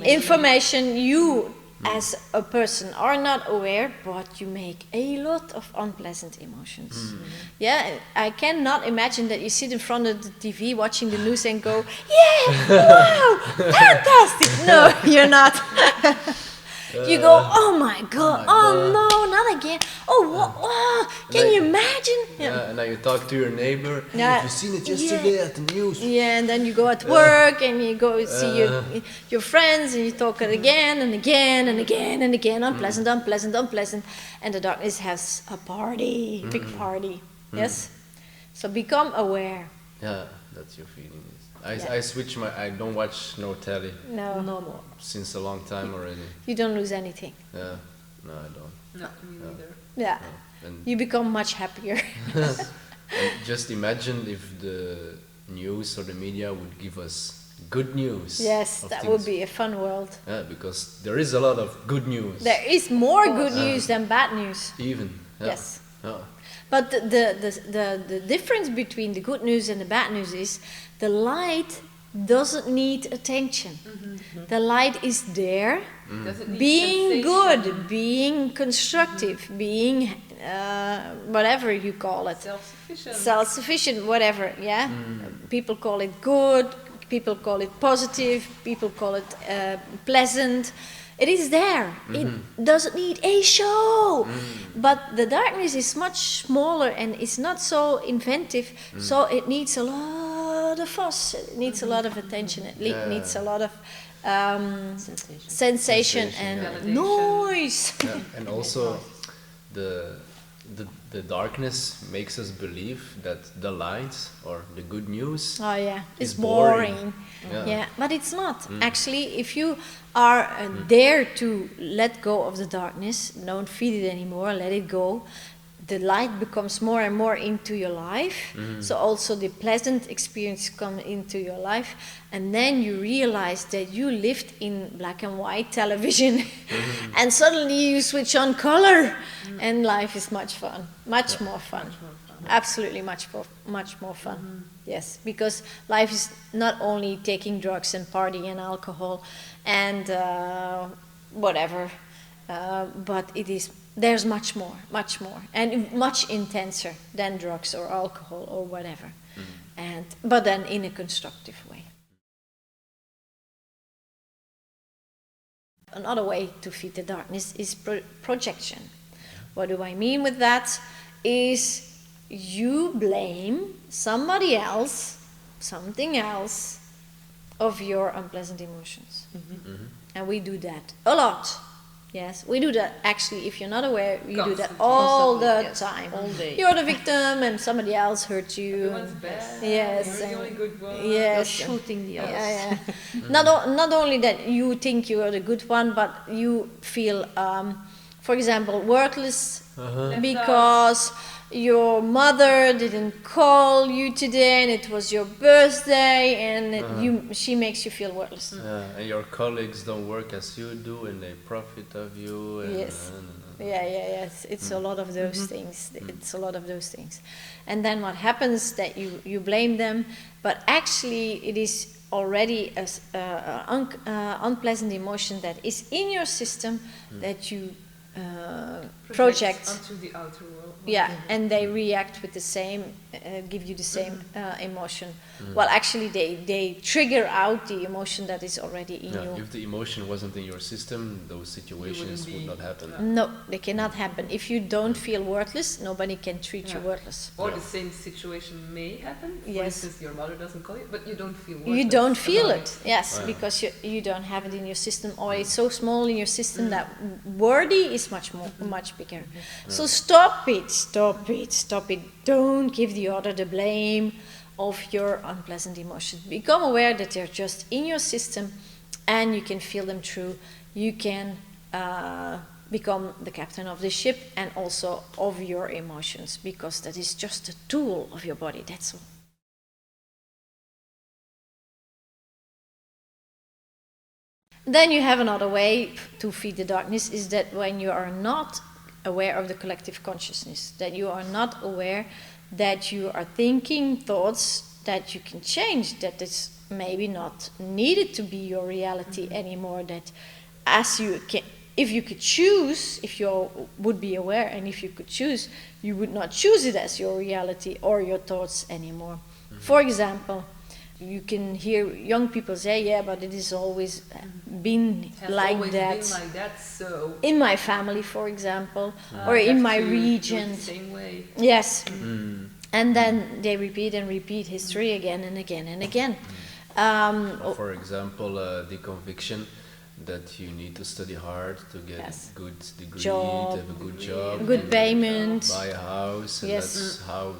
information. You as a person are not aware, but you make a lot of unpleasant emotions. Yeah, I cannot imagine that you sit in front of the TV watching the news and go, yeah, wow, fantastic. No, you're not. You go, oh my God, my oh God. no, not again. Oh, can you imagine? Yeah, and now you talk to your neighbor. Hey, Yeah. have you seen it yesterday at the news? Yeah, and then you go at work and you go see your friends and you talk it again and again and again and again. Unpleasant, unpleasant, unpleasant. And the darkness has a party, big party. Yes? So become aware. Yeah, that's your feeling. Yeah. I switch I don't watch no telly No, No more. since a long time already. you don't lose anything. Yeah, no, I don't. No, me neither. Yeah, No. And you become much happier. And just imagine if the news or the media would give us good news. Yes, of that things. would be a fun world. Yeah, because there is a lot of good news. There is more good news than bad news. Even. Yeah. Yes. Yeah. But the difference between the good news and the bad news is the light doesn't need attention. The light is there, Doesn't need being sensation. good, being constructive, being whatever you call it. Self-sufficient. Self-sufficient, whatever, yeah? People call it good, people call it positive, people call it pleasant. It is there. It doesn't need a show. But the darkness is much smaller and it's not so inventive, so it needs a lot of fuss, it needs a lot of attention, it needs a lot of Sensation. sensation and Validation. noise. Yeah, and also the darkness makes us believe that the light or the good news Oh yeah, it's is boring. boring. Yeah. Yeah, but it's not. Actually, if you are dare to let go of the darkness, don't feed it anymore, let it go, the light becomes more and more into your life. So also the pleasant experience comes into your life, and then you realize that you lived in black and white television, and suddenly you switch on color, and life is much fun, much more fun. Absolutely much more fun. Yes, because life is not only taking drugs and party and alcohol and whatever, but there's much more, and much intenser than drugs or alcohol or whatever, but then in a constructive way. Another way to feed the darkness is projection. What do I mean with that? Is you blame somebody else, something else, of your unpleasant emotions. And we do that a lot. Yes, we do that. Actually, if you're not aware, you do that Constantly. all the Yes, time. all day. You're the victim and somebody else hurt you. Everyone's bad. Yes, You're the and- only good one. You're Yes. shooting the others. Yeah, yeah. Not only that you think you are the good one, but you feel, for example, worthless because your mother didn't call you today and it was your birthday, and she makes you feel worthless. and your colleagues don't work as you do and they profit of you. And, Yes. Yeah. It's a lot of those things. It's a lot of those things. And then what happens that you blame them, but actually it is already an unpleasant emotion that is in your system that you project. Onto the outer world. Yeah, and they react with the same, give you the same emotion. Well, actually, they trigger out the emotion that is already in you. If the emotion wasn't in your system, those situations would not happen. No, they cannot happen. If you don't feel worthless, nobody can treat you worthless. Or the same situation may happen. For Yes. instance, your mother doesn't call you, but you don't feel worthless You don't feel about it, yes, because you don't have it in your system, or it's so small in your system that worthy is much bigger. So stop it. Don't give the other the blame of your unpleasant emotions. Become aware that they're just in your system, and you can feel them through. You can become the captain of the ship and also of your emotions, because that is just a tool of your body. That's all. Then you have another way to feed the darkness, is that when you are not aware of the collective consciousness, that you are not aware that you are thinking thoughts that you can change, that it's maybe not needed to be your reality anymore, that as you can, if you could choose, if you would be aware and if you could choose, you would not choose it as your reality or your thoughts anymore. For example, You can hear young people say, yeah, but it has always been Has like always that. been like that, so In my family, for example, or in have my to do it region. the same way. Yes. And Mm. then they repeat and repeat history again and again and again. Or for example, the conviction that you need to study hard to get Yes. a good degree, Job, to have a good job, good and payment. buy a house, and Yes. that's how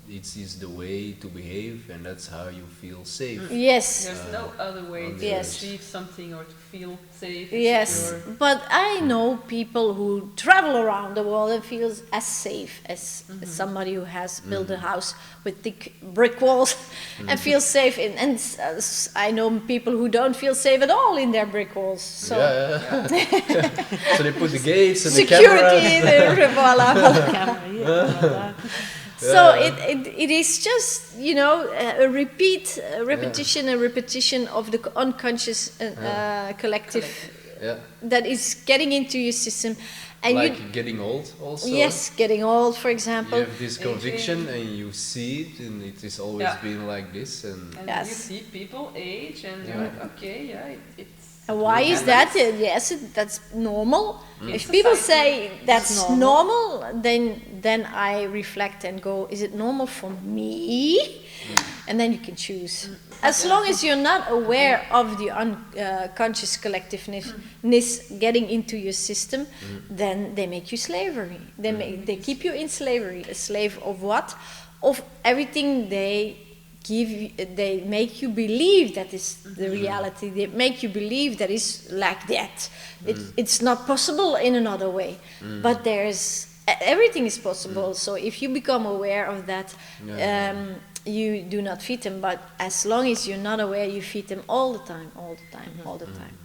it is the way to behave, and that's how you feel safe. Yes. There's no other way to Yes. achieve something or to feel safe. Yes, secure. but I know people who travel around the world and feels as safe as somebody who has built a house with thick brick walls and feels safe. I know people who don't feel safe at all in their brick walls. So Yeah. So they put the gates and security, the cameras. voila, voila. Camera here, camera there. So it is just, you know, a repetition of the unconscious collective Yeah. that is getting into your system. And Like getting old also. yes, getting old, for You example. have this conviction and you see it, and it has always Yeah. been like this. And And Yes. you see people age, and you're like, okay, yeah, it's. And why is that? Yes, that's normal. If people say that's It's normal, then I reflect and go, is it normal for me? And then you can choose. As long as you're not aware of the unconscious collectiveness getting into your system, then they make you slavery. They keep you in slavery. A slave of what? Of everything they make you believe that is the reality. They make you believe that is like that. It's not possible in another way. But everything is possible. So if you become aware of that, you do not feed them. But as long as you're not aware, you feed them all the time, all the time, all the time.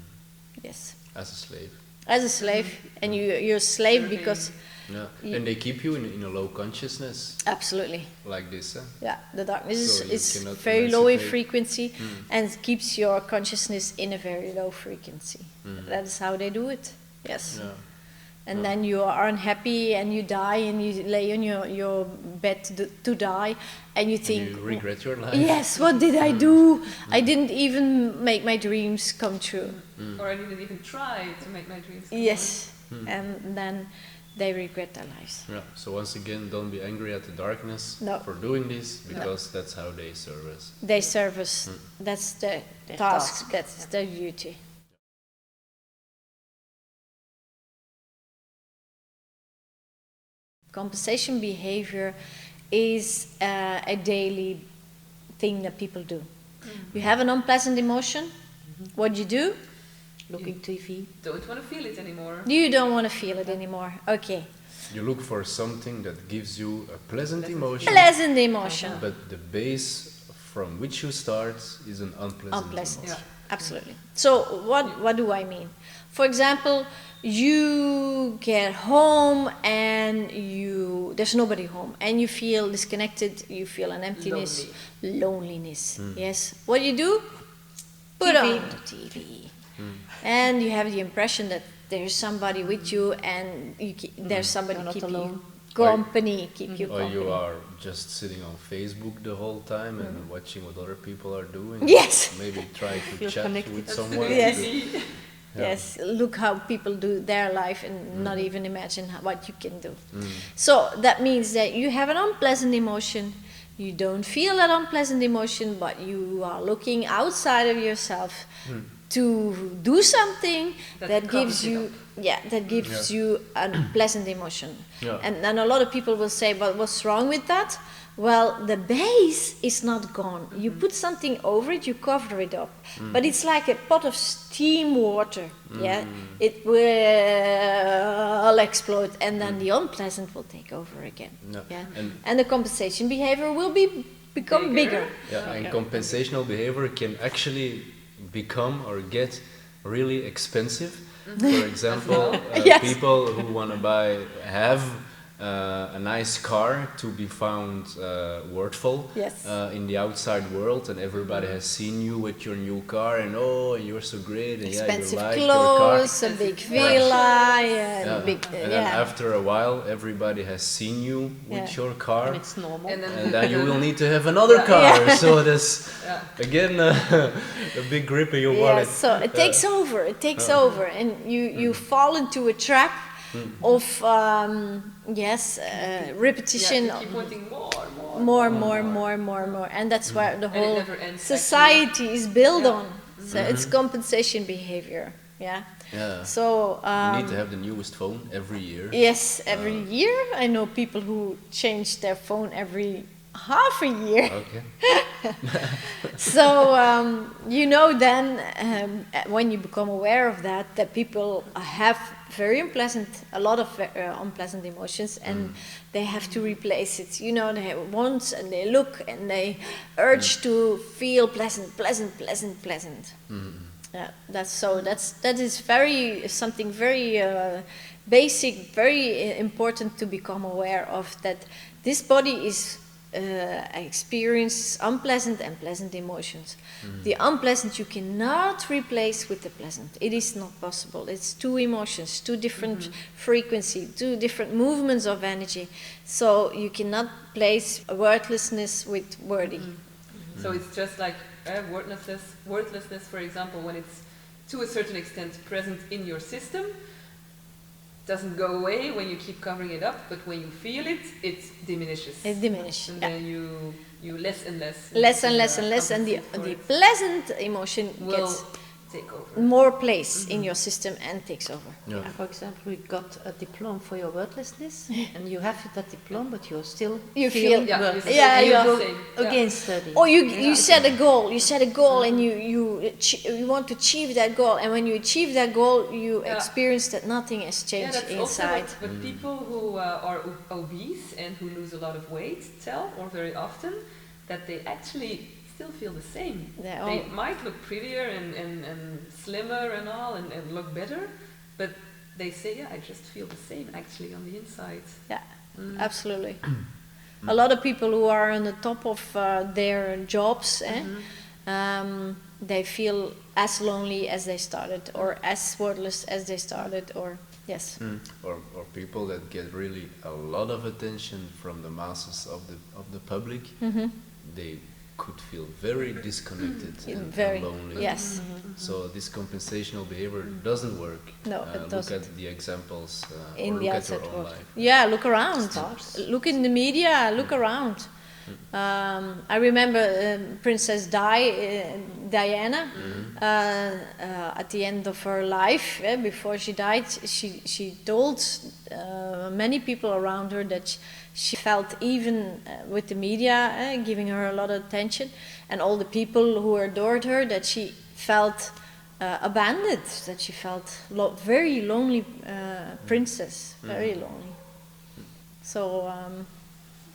Yes. as a slave. As a slave, and you're a slave because Yeah. And they keep you in a low consciousness absolutely. like this. Huh? Yeah, the darkness So you is cannot very low in emancipate. frequency and keeps your consciousness in a very low frequency. That is how they do it. Yes. Yeah. And then you are unhappy and you die and you lay on your bed to die and you think, You regret your life. yes, what did I do? I didn't even make my dreams come true. Or I didn't even try to make my dreams come Yes. And then they regret their lives. Yeah. So once again, don't be angry at the darkness No. for doing this, because that's how they serve us. They serve us. That's the Their task. task. That's their duty. Compensation behavior is a daily thing that people do. You have an unpleasant emotion. What do you do? Looking TV. Don't want to feel it anymore. You don't want to feel it anymore. Okay. You look for something that gives you a pleasant emotion, Pleasant emotion. but the base from which you start is an unpleasant Unpleasant. emotion. Absolutely. So what do I mean? For example, you get home and there's nobody home and you feel disconnected, you feel an emptiness, loneliness. Yes. What do? Put TV. on the TV. And you have the impression that there's somebody with you and there's somebody You're not keep alone. you company, keep you Or company. you are just sitting on Facebook the whole time and watching what other people are doing. Yes. Maybe try to Feel chat connected. with That's someone. the Yes. TV. Yes, look how people do their life and not even imagine what you can do. So that means that you have an unpleasant emotion. You don't feel that unpleasant emotion, but you are looking outside of yourself to do something that gives covers it you, that gives you a pleasant emotion. Yeah. And then a lot of people will say, "But what's wrong with that?" Well, the base is not gone. You put something over it, you cover it up. But it's like a pot of steam water. Yeah, it will explode, and then the unpleasant will take over again. Yeah. Yeah, And- and the compensation behavior will become bigger. Yeah, and compensational behavior can actually become or get really expensive. For example, Yes. people who want to have a nice car to be found worthful Yes. in the outside world, and everybody has seen you with your new car, and you're so great, and Expensive you like your car. clothes, a big villa, yeah, Yeah. big, And then yeah. after a while, everybody has seen you with Yeah. your car, And it's normal. and then you will need to have another car. Yeah. So there's Yeah. again a big grip in your Yeah, wallet. so it takes over. It takes over, and you fall into a trap of repetition. Yeah, you keep wanting more. And that's where the And it whole never ends, society is built Yeah. on. So it's compensation behavior. Yeah. Yeah. So You need to have the newest phone every year. yes, every year I know people who change their phone every half a year. Okay. So then when you become aware of that people have a lot of unpleasant emotions, and they have to replace it. They want and they look and they urge to feel pleasant. Yeah, that is something very basic, very important to become aware of, that this body is experiences unpleasant and pleasant emotions. The unpleasant you cannot replace with the pleasant. It is not possible. It's two emotions, two different frequency, two different movements of energy. So you cannot place worthlessness with worthy. So it's just like worthlessness, for example, when it's to a certain extent present in your system, doesn't go away when you keep covering it up, but when you feel it, it diminishes. It diminishes. And Yeah. then you less and less. Less and less and less, and the pleasant emotion will gets take over. more place in your system and takes over. Yeah. For example, you got a diploma for your worthlessness, and you have that diploma, but you're still You feeling feel- worthless. Yeah, and you you go same. Yeah. again study. Or you set a goal. You set a goal, and you want to achieve that goal. And when you achieve that goal, you Yeah. experience that nothing has Yeah, changed that's also inside. what people who are obese and who lose a lot of weight tell, or very often, that they actually still feel the same. They're They all- might look prettier and slimmer and all, and look better, but they say, yeah, I just feel the same actually on the inside. Yeah, absolutely. A lot of people who are on the top of their jobs, they feel as lonely as they started, or as worthless as they started, or yes. Or people that get really a lot of attention from the masses of the public, they could feel very disconnected and Very, lonely. yes. So this compensational behavior doesn't work. No, it Look doesn't. at the examples In or the look at your outside own world. life. Yeah, look around. Stars. Look in the media, look around. I remember Princess Diana, at the end of her life, before she died, she told many people around her that she felt, even with the media giving her a lot of attention, and all the people who adored her, that she felt abandoned, that she felt very lonely princess, very lonely. So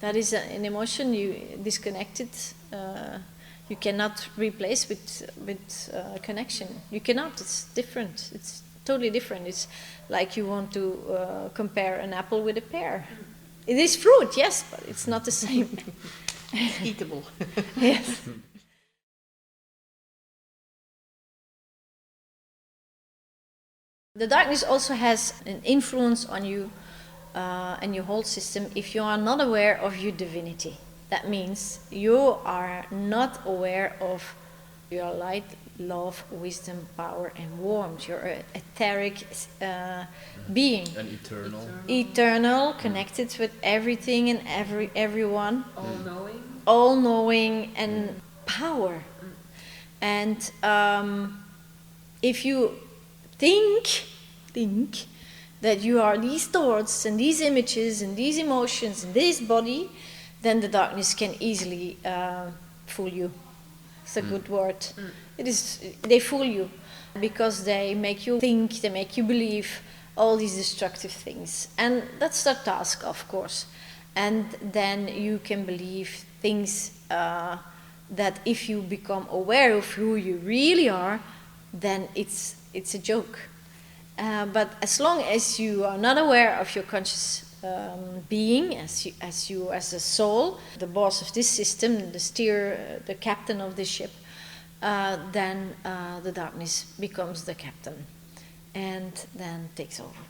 that is an emotion you disconnected. You cannot replace with connection. You cannot. It's different. It's totally different. It's like you want to compare an apple with a pear. It is fruit, yes, but it's not the same. Eatable. Yes. The darkness also has an influence on you and your whole system if you are not aware of your divinity. That means you are not aware of your light, love, wisdom, power, and warmth. You're an etheric being, And eternal. eternal, connected with everything and everyone, All-knowing. all-knowing, and power. And if you think that you are these thoughts and these images and these emotions and this body, then the darkness can easily fool you. It's a good word. It is. They fool you because they make you think, they make you believe all these destructive things, and that's their task, of course. And then you can believe things that, if you become aware of who you really are, then it's a joke. But as long as you are not aware of your conscious being, as you as a soul, the boss of this system, the captain of this ship, then the darkness becomes the captain, and then takes over.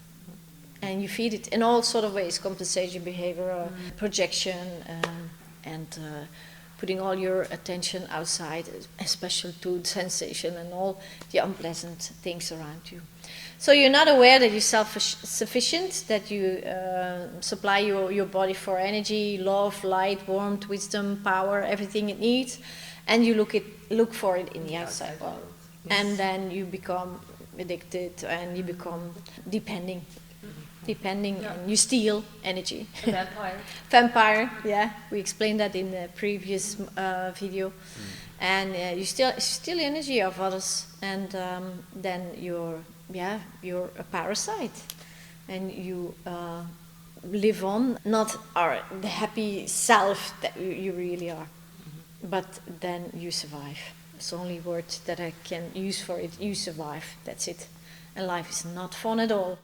And you feed it in all sort of ways: compensation, behavior, projection, and putting all your attention outside, especially to sensation and all the unpleasant things around you. So you're not aware that you're self-sufficient, that you supply your body for energy, love, light, warmth, wisdom, power, everything it needs, and you look for it in the outside world. Yes. And then you become addicted and you become depending, and you steal energy. A vampire. Vampire, yeah. We explained that in the previous video. And you steal energy of others, and then you're a parasite, and you live on not the happy self that you really are, but then you survive. It's the only word that I can use for it. You survive. That's it. And life is not fun at all.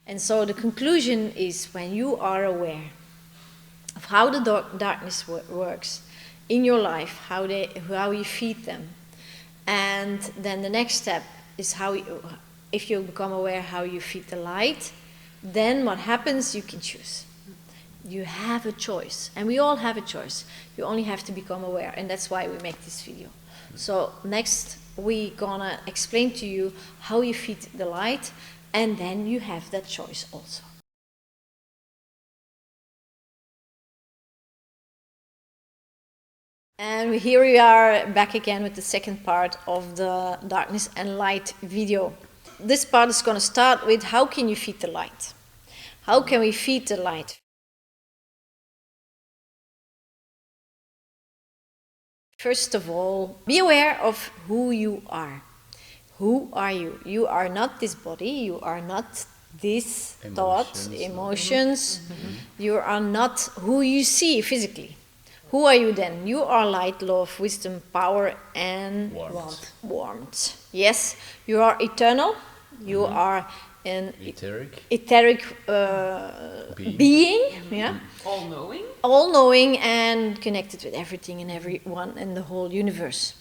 And so the conclusion is, when you are aware of how the darkness works in your life, how you feed them, and then the next step is if you become aware how you feed the light, then what happens? You can choose. You have a choice, and we all have a choice. You only have to become aware, and that's why we make this video. So next we're gonna explain to you how you feed the light, and then you have that choice also. And here we are back again with the second part of the darkness and light video. This part is going to start with, how can you feed the light? How can we feed the light? First of all, be aware of who you are. Who are you? You are not this body, you are not these thoughts, emotions. You are not who you see physically. Who are you then? You are light, love, wisdom, power, and warmth. Yes, you are eternal. You are an etheric being. Yeah. All-knowing. All-knowing and connected with everything and everyone in the whole universe.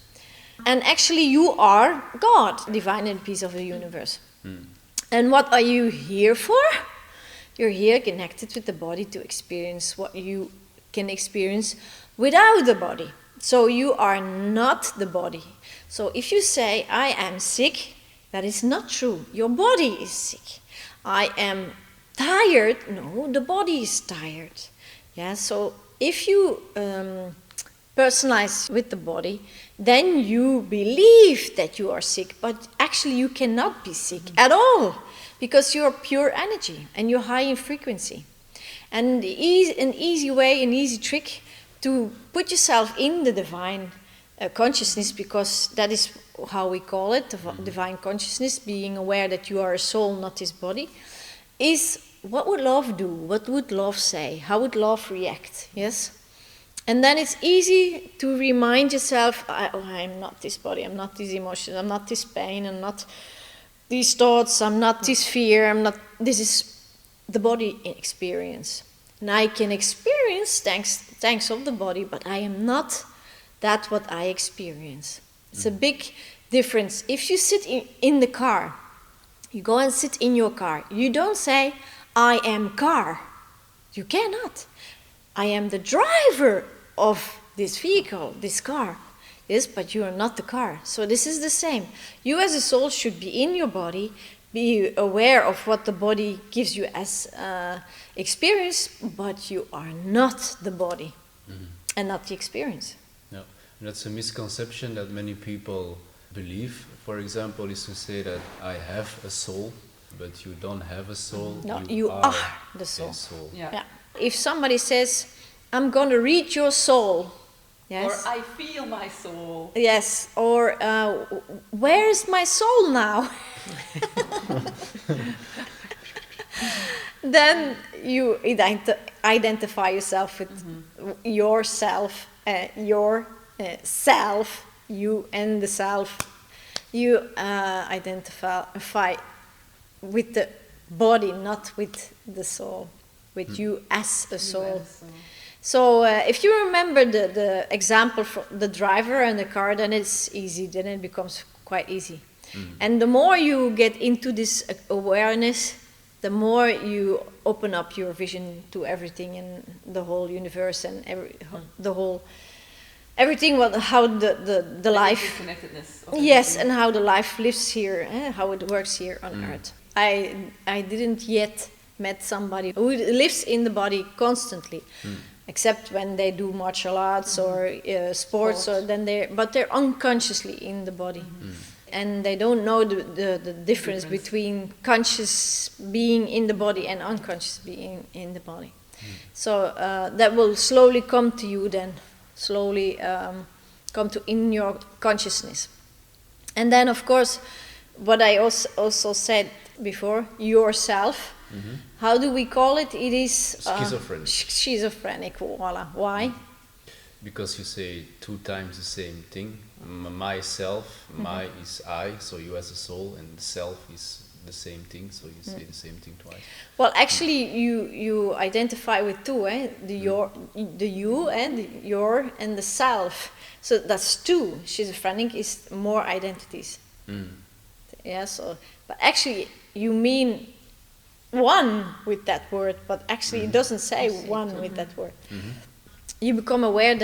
And actually you are God, divine and piece of the universe. And what are you here for? You're here connected with the body to experience what you can experience without the body. So you are not the body. So if you say, I am sick, that is not true. Your body is sick. I am tired. No, the body is tired. Yeah, so if you personalize with the body, then you believe that you are sick, but actually you cannot be sick at all, because you're pure energy and you're high in frequency. And an easy way, an easy trick to put yourself in the divine consciousness, because that is how we call it, divine consciousness, being aware that you are a soul, not this body, is what would love do? What would love say? How would love react? Yes? And then it's easy to remind yourself, I'm not this body, I'm not these emotions, I'm not this pain, I'm not these thoughts, I'm not this fear, this is the body experience. And I can experience thanks of the body, but I am not that what I experience. It's a big difference. If you sit in the car, you go and sit in your car, you don't say, I am car. You cannot. I am the driver of this vehicle, this car. Yes, but you are not the car. So this is the same. You as a soul should be in your body, be aware of what the body gives you as experience, but you are not the body and not the experience. No, and that's a misconception that many people believe. For example, is to say that I have a soul, but you don't have a soul. No, you are the soul. A soul. Yeah. If somebody says, I'm going to read your soul. Yes. Or I feel my soul. Yes, or where is my soul now? Then you identify yourself with yourself, your self, you and the self. You identify with the body, not with the soul, with you as a soul. So if you remember the example for the driver and the car, then it's easy, then it becomes quite easy. And the more you get into this awareness, the more you open up your vision to everything in the whole universe and everything, how the life, yes, and how the life lives here, how it works here on Earth. I didn't yet met somebody who lives in the body constantly, except when they do martial arts or sports, or but they're unconsciously in the body. And they don't know the difference between conscious being in the body and unconscious being in the body. So that will slowly come to you then, slowly come to in your consciousness. And then, of course, what I also said before, yourself, how do we call it? It is schizophrenic. Schizophrenic, voila. Why? Because you say 2 times the same thing. Myself, my is I, so you as a soul, and self is the same thing, so you say the same thing twice. Well, actually, you identify with 2, the you and the your and the self. So that's 2. Schizophrenic is more identities. Yeah. So, but actually, you mean 1 with that word, but actually, it doesn't say 1 with that word. You become aware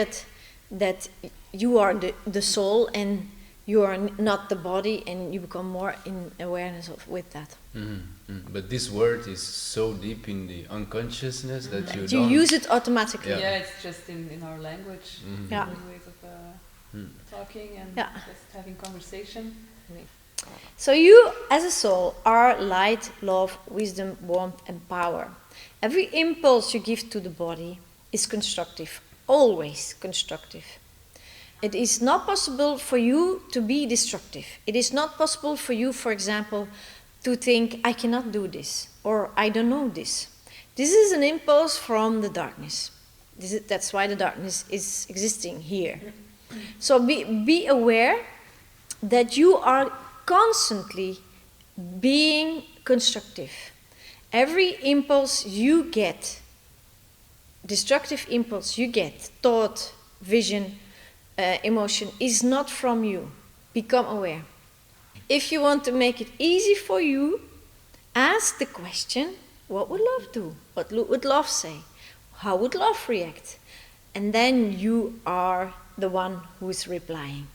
that you are the soul and you are not the body, and you become more in awareness with that. But this word is so deep in the unconsciousness that you don't use it automatically. Yeah, it's just in our language, ways of talking and just having conversation. So you, as a soul, are light, love, wisdom, warmth, and power. Every impulse you give to the body is constructive, always constructive. It is not possible for you to be destructive. It is not possible for you, for example, to think, I cannot do this, or I don't know this. This is an impulse from the darkness. That's why the darkness is existing here. So be aware that you are constantly being constructive. Every impulse you get, destructive impulse you get, thought, vision, emotion, is not from you. Become aware. If you want to make it easy for you, ask the question, what would love do? What would love say? How would love react? And then you are the one who is replying.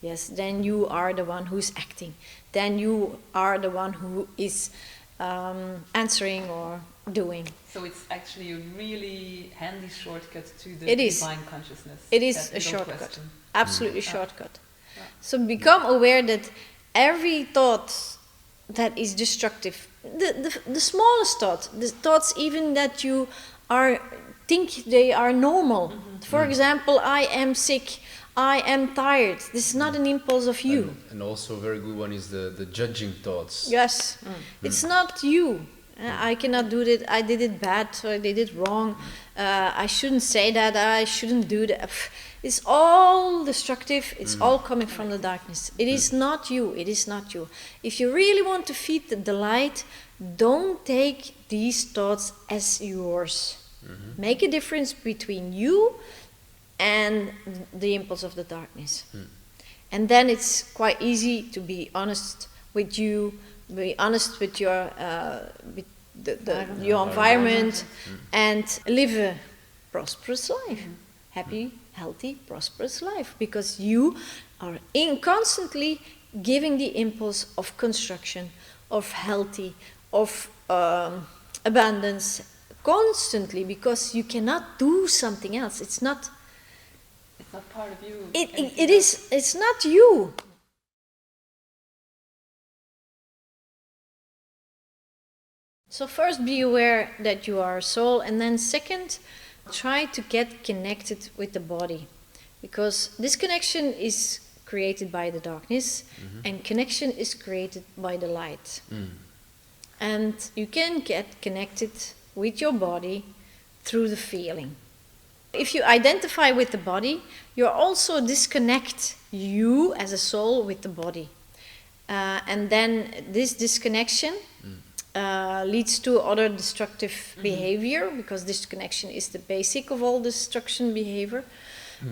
Yes, then you are the one who's acting. Then you are the one who is answering or doing. So it's actually a really handy shortcut to the divine consciousness. It is a shortcut. Absolutely shortcut. So become aware that every thought that is destructive, the smallest thought, the thoughts even that you think they are normal. For example, I am sick, I am tired. This is not an impulse of you. And also a very good one is the judging thoughts. Yes. It's not you. I cannot do that. I did it bad, so I did it wrong. I shouldn't say that. I shouldn't do that. It's all destructive. It's all coming from the darkness. It is not you. It is not you. If you really want to feed the light, don't take these thoughts as yours. Make a difference between you and the impulse of the darkness. And then it's quite easy to be honest with you, be honest with your your environment, and live a prosperous life. Happy, healthy, prosperous life. Because you are constantly giving the impulse of construction, of healthy, of abundance, constantly, because you cannot do something else. It's not part of you. It's not you. So first be aware that you are a soul, and then second, try to get connected with the body, because this connection is created by the darkness, and connection is created by the light. And you can get connected with your body through the feeling. If you identify with the body, you also disconnect you as a soul with the body. And then this disconnection leads to other destructive behavior, because disconnection is the basic of all destruction behavior.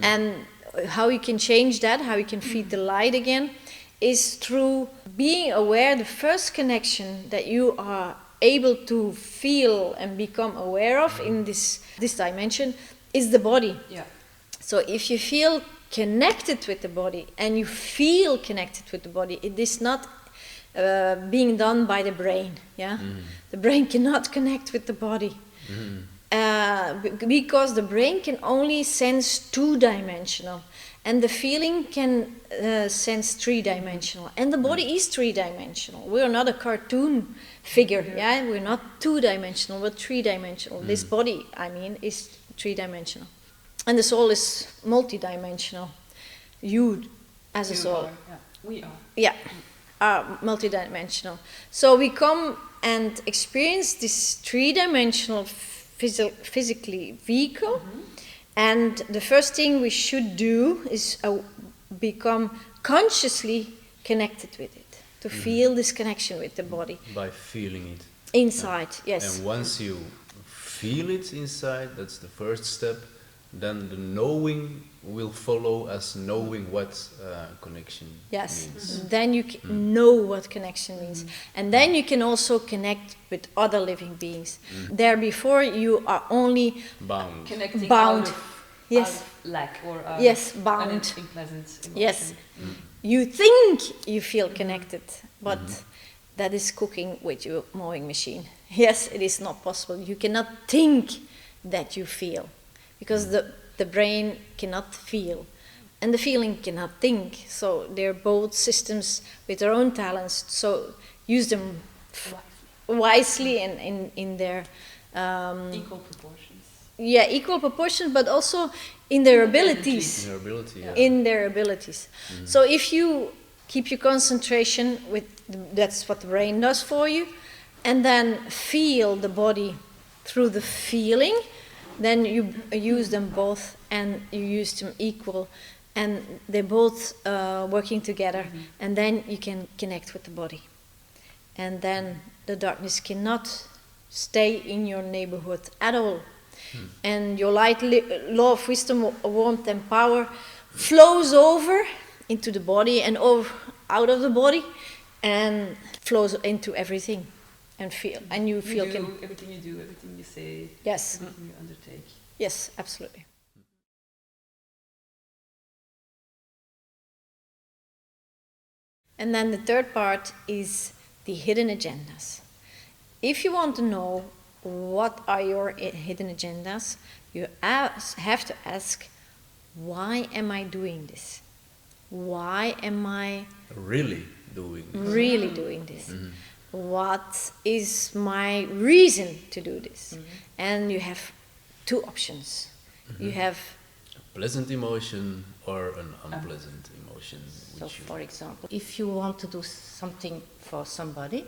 And how you can change that, how you can feed the light again, is through being aware. The first connection that you are able to feel and become aware of in this dimension is the body. Yeah. So if you feel connected with the body and you feel connected with the body, it is not being done by the brain. Yeah, the brain cannot connect with the body because the brain can only sense two-dimensional, and the feeling can sense three-dimensional, and the body is three-dimensional. We are not a cartoon figure. Yeah, we're not two-dimensional, we're three-dimensional. This body, I mean, is three-dimensional, and the soul is multi-dimensional. You, as a soul, We are. yeah, are multi-dimensional. So we come and experience this three-dimensional physically vehicle, and the first thing we should do is become consciously connected with it, to feel this connection with the body. By feeling it. Inside, yes. And once you feel it inside, that's the first step, then the knowing will follow as knowing what connection means. Then you know what connection means. And then you can also connect with other living beings. There before you are only Bound. Connecting bound. out of, Yes. out of lack or out Yes, of bound. an unpleasant emotion. Yes. You think you feel connected, but that is cooking with your mowing machine. Yes, it is not possible. You cannot think that you feel, because the brain cannot feel, and the feeling cannot think. So they're both systems with their own talents. So use them wisely and in their Equal proportions. yeah, equal proportions, but also in their abilities. In your ability, yeah. In their abilities. So if you keep your concentration with, that's what the brain does for you, and then feel the body through the feeling, then you use them both, and you use them equal, and they're both working together, and then you can connect with the body. And then the darkness cannot stay in your neighborhood at all. And your light, law of wisdom, warmth and power flows over into the body and over, out of the body, and flows into everything, and feel, and you feel everything you do, everything you say, yes, everything you undertake. yes, absolutely. And then the third part is the hidden agendas. If you want to know what are your hidden agendas, you have to ask, why am I doing this? Why am I Really doing this. really doing this? What is my reason to do this? And you have two options. You have A pleasant emotion or an unpleasant emotion. So, which you- for example, if you want to do something for somebody,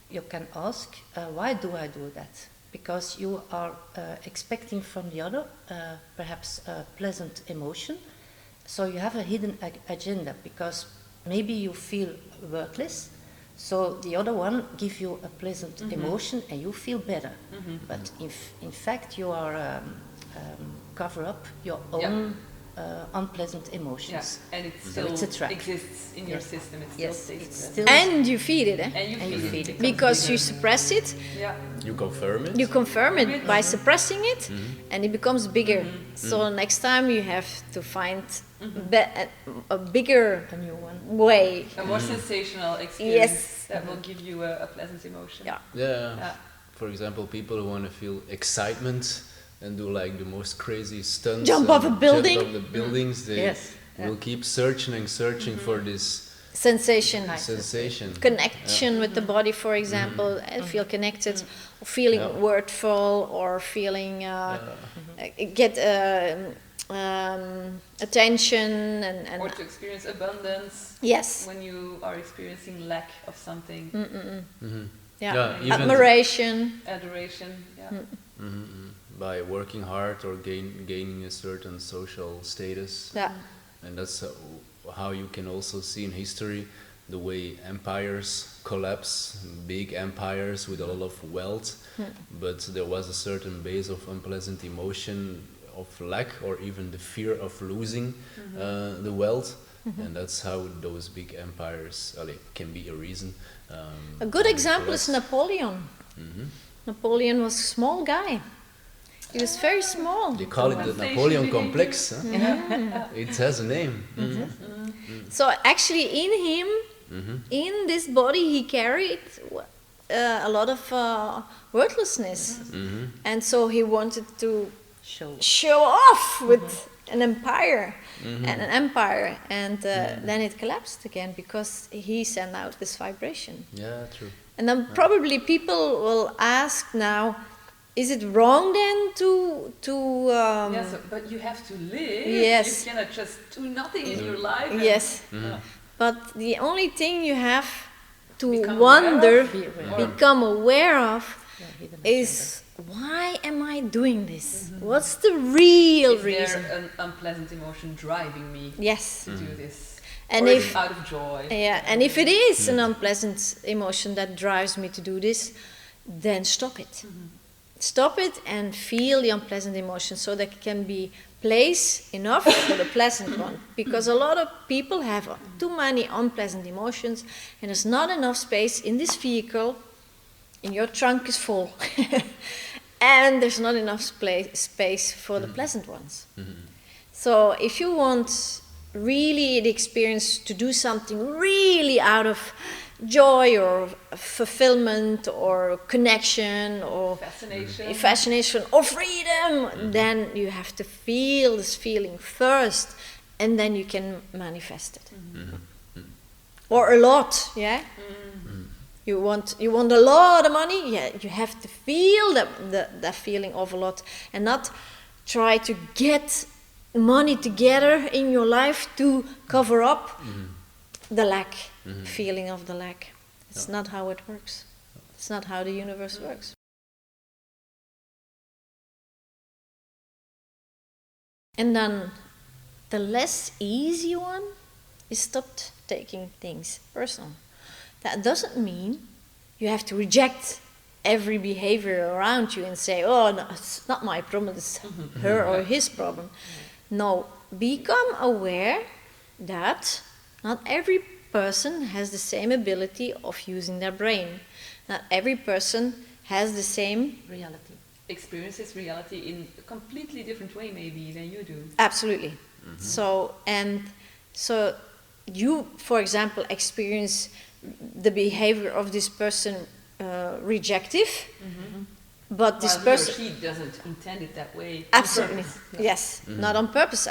you can ask, why do I do that? Because you are expecting from the other perhaps a pleasant emotion. So you have a hidden agenda, because maybe you feel worthless, so the other one gives you a pleasant emotion and you feel better. But if in fact you are cover up your own unpleasant emotions. Yeah, and it So still it's a trap. exists in your Yes. system. It still Yes, stays it's present. still and you feed it, And you and you feel feed it it. because you suppress it. Yeah. You confirm it. You confirm it by suppressing it, and it becomes bigger. So next time you have to find a bigger a new one. way. A more sensational experience Yes. that will give you a pleasant emotion. Yeah. Yeah. Yeah. For example, people who want to feel excitement and do like the most crazy stunts. Jump and off a building. Jump off the buildings. They Yes. will keep searching and searching for this Sensation, sensation. connection with the body, for example, and feel connected, or feeling Yeah. wordful, or feeling get attention, and Or to experience abundance yes, when you are experiencing lack of something. yeah, Yeah, even- admiration, Adoration. Yeah. By working hard or gaining a certain social status. yeah, And that's how you can also see in history the way empires collapse, big empires with a lot of wealth, but there was a certain base of unpleasant emotion, of lack, or even the fear of losing the wealth. And that's how those big empires can be a reason. A good example is Napoleon. Napoleon was a small guy. He was very small. They call it the Napoleon complex. Huh? It has a name. So actually in him, in this body, he carried a lot of worthlessness. And so he wanted to show off with an empire and then it collapsed again because he sent out this vibration. Yeah, true. And then probably people will ask now, is it wrong then to yes, but you have to live. Yes. You cannot just do nothing in your life. and- yes, Yeah. but the only thing you have to Become wonder, aware of, become aware of, is why am I doing this? What's the real Is reason? there an unpleasant emotion driving me Yes. to do this? And or is if it out of joy? yeah, and if it is an unpleasant emotion that drives me to do this, then stop it. Stop it and feel the unpleasant emotion so there can be place enough for the pleasant one. Because a lot of people have too many unpleasant emotions and there's not enough space in this vehicle, and your trunk is full. And there's not enough space for the pleasant ones. So if you want really the experience to do something really out of joy or fulfillment or connection or fascination or freedom, then you have to feel this feeling first and then you can manifest it. Or a lot, yeah? You want a lot of money, yeah, you have to feel that feeling of a lot and not try to get money together in your life to cover up the lack, feeling of the lack. It's not how it works. It's not how the universe works. And then the less easy one is stop taking things personal. That doesn't mean you have to reject every behavior around you and say, oh, no, it's not my problem, it's her or his problem. No, become aware that not every person has the same ability of using their brain. Not every person has the same reality. Experiences reality in a completely different way maybe than you do. Absolutely. So you, for example, experience the behavior of this person rejective, but this person He or she doesn't intend it that way. absolutely yes, not on purpose.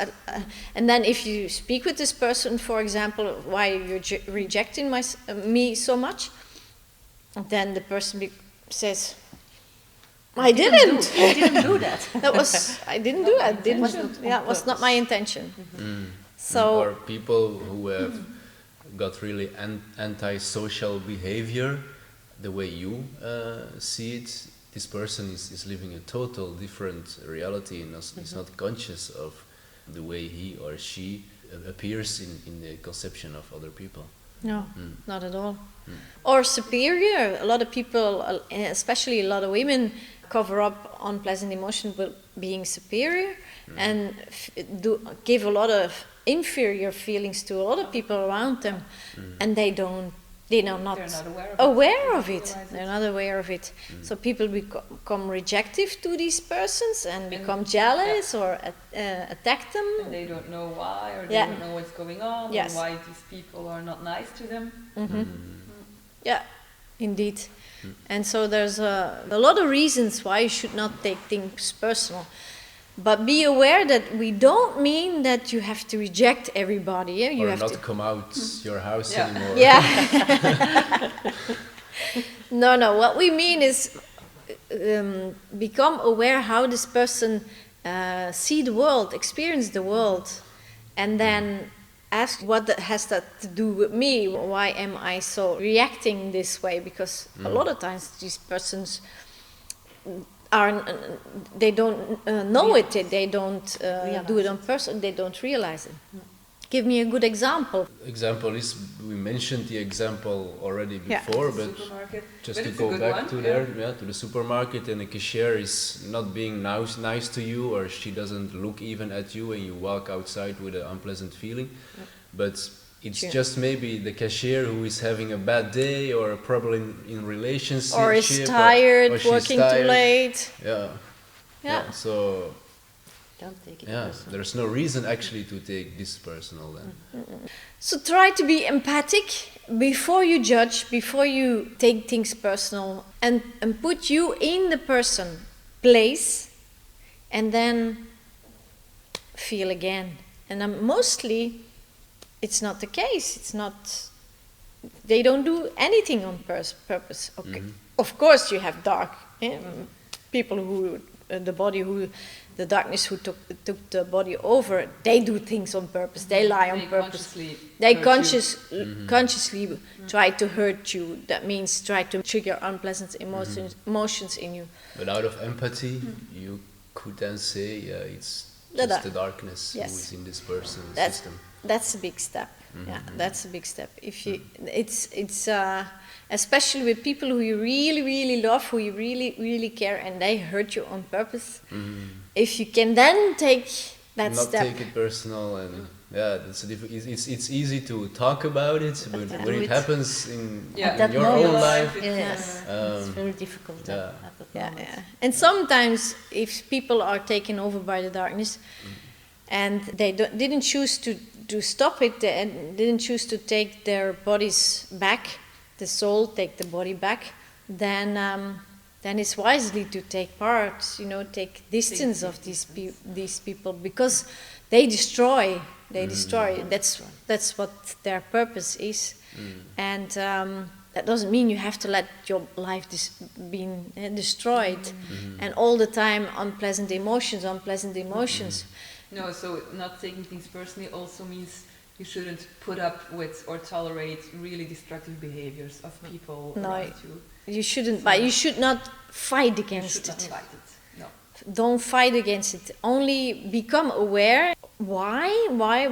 And then if you speak with this person, for example, why you're rejecting me so much, then the person says, I didn't do that. I didn't do that. It was not my intention. So or people who have got really anti-social behavior, the way you see it, this person is living a total different reality and is not conscious of the way he or she appears in the conception of other people. no, not at all. Or superior. A lot of people, especially a lot of women, cover up unpleasant emotion with being superior and give a lot of inferior feelings to a lot of people around them, and they're not aware of it. They're not aware of it. So people become rejective to these persons and become jealous or attack them. And they don't know why, or they don't know what's going on, Yes. and why these people are not nice to them. Yeah, indeed. And so there's a lot of reasons why you should not take things personal. But be aware that we don't mean that you have to reject everybody. Yeah? You or have not to come out your house anymore. Yeah. No. What we mean is become aware how this person see the world, experience the world, and then ask what has that to do with me? Why am I so reacting this way? Because a lot of times these persons they don't know it. They don't do it on purpose. They don't realize it. Give me a good example. Example is, we mentioned the example already Yeah. before, but Supermarket. just But to it's a go good back one, to yeah. there, to the supermarket, and the cashier is not being nice to you, or she doesn't look even at you, and you walk outside with an unpleasant feeling. But it's Sure. just maybe the cashier who is having a bad day or a problem in relationship, Or is tired, or she's working tired. too late. Yeah. Yeah. So Don't take it yeah, personal. there's no reason actually to take this personal then. So try to be empathic before you judge, before you take things personal, and put you in the person place, and then feel again. And mostly it's not the case. It's not, they don't do anything on purpose. Okay. Of course you have dark people who, the darkness who took the body over, they do things on purpose. They lie on They purpose. consciously They hurt you. consciously try to hurt you. That means try to trigger unpleasant emotions in you. But out of empathy, you could then say, yeah, it's The just dark. the darkness Yes. who is in this person's That's system. that's a big step. Yeah, that's a big step. If you, it's especially with people who you really love, who you really care, and they hurt you on purpose. If you can then take that Not step, take it personal, and yeah, that's it's easy to talk about it, but do when it it. happens in, Yeah. in That your moment, own life, Yes, it's Um, very difficult yeah. at that yeah, moment. yeah. And sometimes if people are taken over by the darkness, and they didn't choose to stop it, they didn't choose to take their bodies back, the soul take the body back, then it's wisely to take part, take distance of these people, because they destroy. That's what their purpose is, and that doesn't mean you have to let your life be destroyed, and all the time unpleasant emotions. No, so not taking things personally also means you shouldn't put up with or tolerate really destructive behaviors of people No, around you. You shouldn't, but you should not fight You against should not it. fight it. No. Don't fight against it. Only become aware. Why?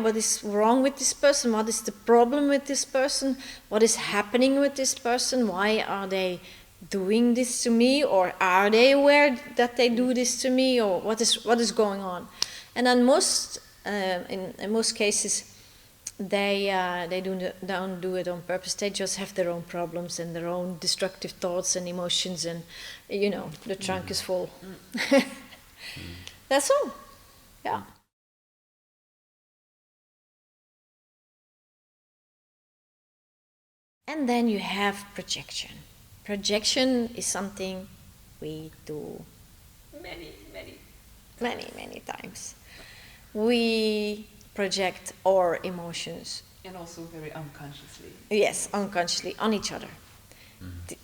What is wrong with this person? What is the problem with this person? What is happening with this person? Why are they doing this to me? Or are they aware that they do this to me? Or what is going on? And in most cases, they don't do it on purpose. They just have their own problems and their own destructive thoughts and emotions, and the trunk is full. That's all. Yeah. And then you have projection. Projection is something we do many times. We project our emotions. And also very unconsciously. Yes, unconsciously on each other.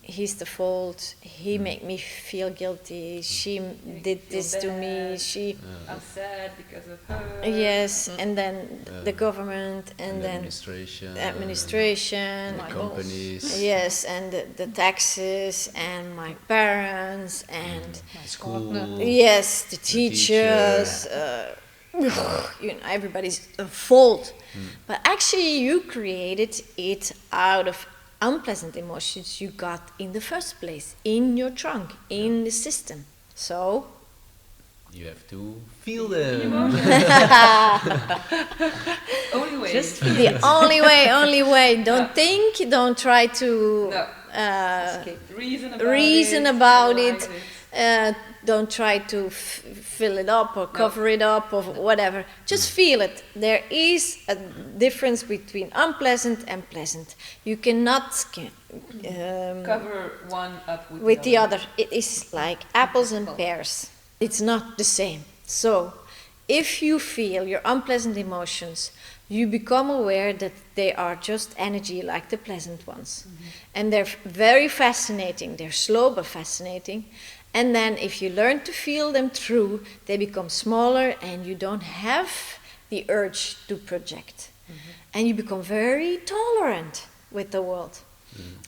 He's the fault. He made me feel guilty. She did feel this to me. bad. I'm sad because of her. Yes, and then the government, and then administration, the companies, yes, and the taxes, and my parents, and school, yes, the teachers. Everybody's fault. But actually, you created it out of unpleasant emotions you got in the first place, in your trunk, in the system. So you have to feel them. Only way. Just the only way. Don't think. Don't try to reason about it. Don't try to fill it up or cover it up or whatever. Just feel it. There is a difference between unpleasant and pleasant. You cannot cover one up with the other. It is like apples and pears. It's not the same. So, if you feel your unpleasant emotions, you become aware that they are just energy like the pleasant ones. And they're very fascinating. They're slow but fascinating. And then if you learn to feel them through, they become smaller and you don't have the urge to project. And you become very tolerant with the world.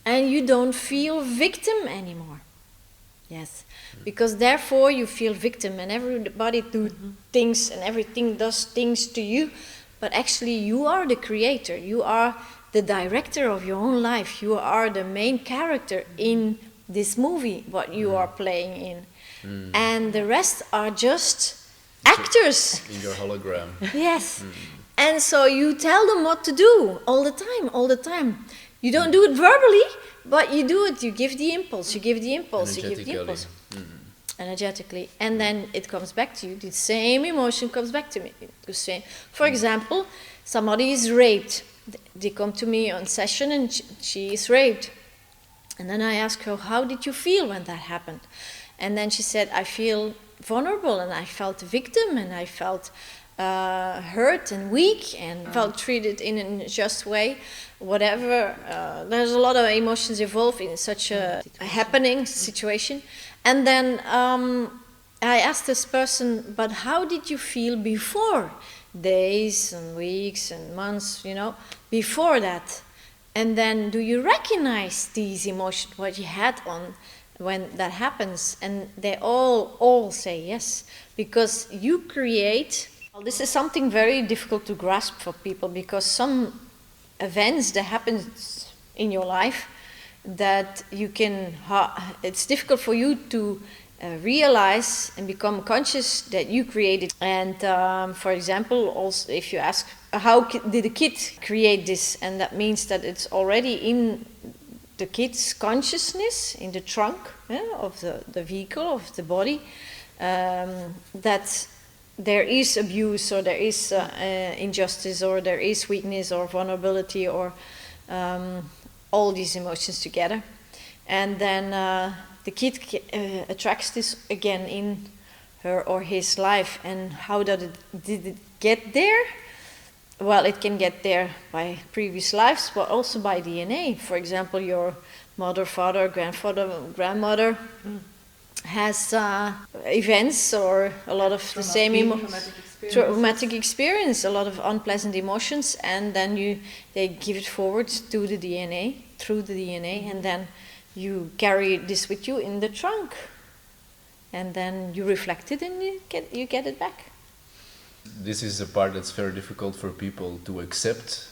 And you don't feel victim anymore. Yes. Because therefore you feel victim and everybody do things and everything does things to you. but actually you are the creator, you are the director of your own life, you are the main character in this movie what you are playing in, and the rest are just actors in your hologram. Yes. And so you tell them what to do all the time. You don't do it verbally, but you do it. You give the impulse, you give the impulse, you give the impulse. Energetically. And then it comes back to you. The same emotion comes back to me. For example, somebody is raped. They come to me on session and she is raped. And then I ask her, how did you feel when that happened? And then she said, I feel vulnerable, and I felt a victim, and I felt hurt and weak, and felt treated in an unjust way. Whatever, there's a lot of emotions involved in such a happening situation. And then I asked this person, but how did you feel before? Days and weeks and months, before that. And then do you recognize these emotions, what you had on when that happens? And they all say yes, because you create. Well, this is something very difficult to grasp for people, because some events that happen in your life that you can, it's difficult for you to realize and become conscious that you created. And for example, also if you ask, how did a kid create this? And that means that it's already in the kid's consciousness, in the trunk of the vehicle, of the body, that there is abuse, or there is injustice, or there is weakness, or vulnerability, or all these emotions together. And then the kid attracts this again in her or his life. And how did it get there? Well, it can get there by previous lives, but also by DNA. For example, your mother, father, grandfather, grandmother has events or a lot of the same traumatic experience, a lot of unpleasant emotions, and then they give it forward to the DNA, through the DNA, and then you carry this with you in the trunk, and then you reflect it and you get it back. This is a part that's very difficult for people to accept,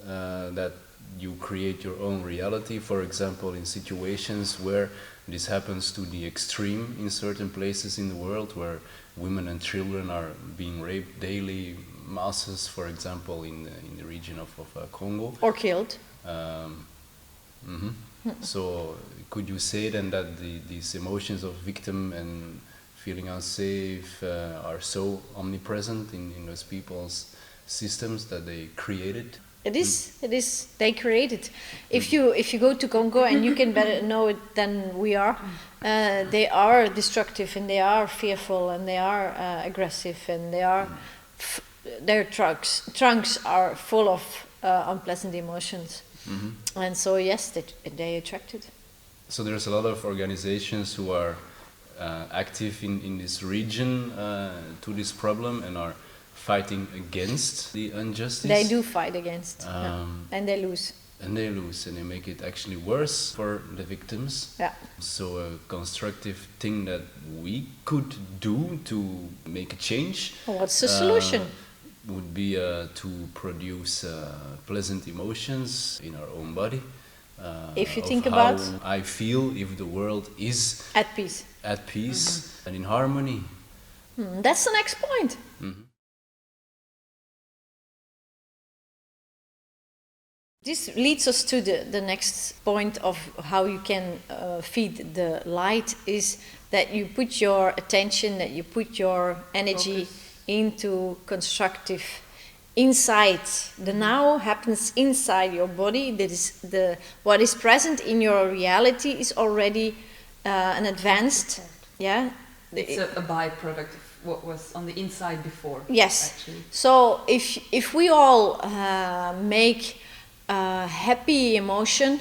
that you create your own reality. For example, in situations where this happens to the extreme in certain places in the world, where women and children are being raped daily, masses, for example, in the region of Congo. Or killed. So could you say then that these emotions of victim and feeling unsafe are so omnipresent in those people's systems that they created? It is. They created. If you go to Congo, and you can better know it than we are, they are destructive, and they are fearful, and they are aggressive, and their trunks are full of unpleasant emotions. And so yes, they attracted. So there's a lot of organizations who are active in this region to this problem and are fighting against the injustice. They do fight against, and they lose. And they lose, and they make it actually worse for the victims. Yeah. So a constructive thing that we could do to make a change. What's the solution? Would be to produce pleasant emotions in our own body. If you think about how I feel if the world is at peace, and in harmony. That's the next point. This leads us to the next point of how you can feed the light, is that you put your attention, that you put your energy into constructive inside. The now happens inside your body. That is what is present in your reality is already an advanced, It's a byproduct of what was on the inside before. Yes. Actually. So if we all make happy emotion,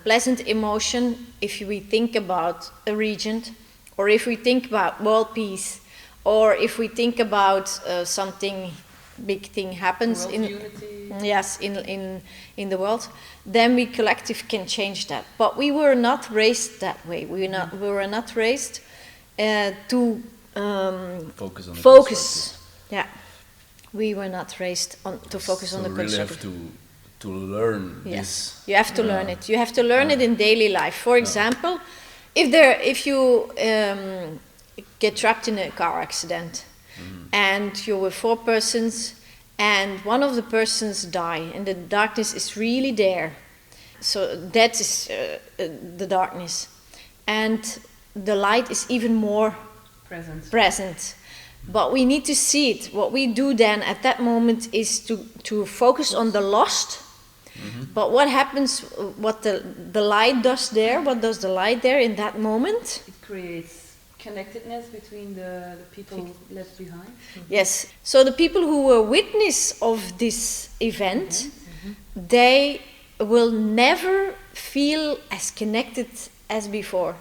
pleasant emotion, if we think about a region, or if we think about world peace, or if we think about something big thing happens world unity. Yes, in the world, then we collective can change that. But we were not raised that way. We were not raised to Focus on focus. Yeah. We were not raised to focus on the really constructive. have to learn Yes, this. you have to learn it. You have to learn it in daily life. For example, if you get trapped in a car accident and you're with 4 persons and one of the persons die and the darkness is really there, so that is the darkness, and the light is even more present. But we need to see it. What we do then at that moment is to focus on the lost. But what happens, what the light does there, what does the light there in that moment? It creates connectedness between the people left behind. Yes. So the people who were witness of this event, they will never feel as connected as before.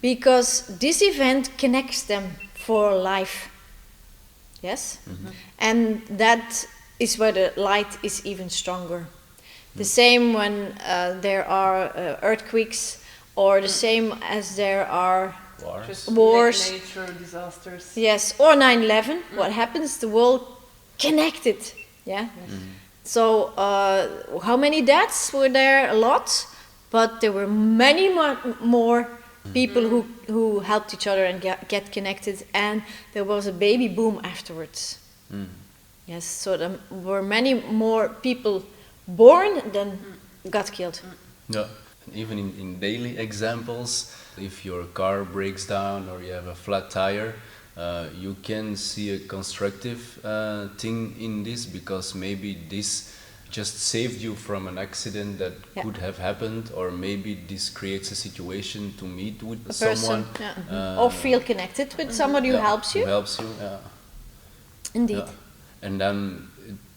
Because this event connects them for life. Yes? And that is where the light is even stronger. The same when there are earthquakes, or the same as there are wars. Nature disasters. Yes, or 9/11. What happens? The world connected. Yeah. So how many deaths were there? A lot, but there were many more people who helped each other and get connected, and there was a baby boom afterwards. Yes, so there were many more people born than got killed. Yeah, even in daily examples, if your car breaks down or you have a flat tire, you can see a constructive thing in this, because maybe this just saved you from an accident that could have happened, or maybe this creates a situation to meet with A someone. person, or feel connected with somebody who helps you. Who helps you, Indeed. Yeah. And then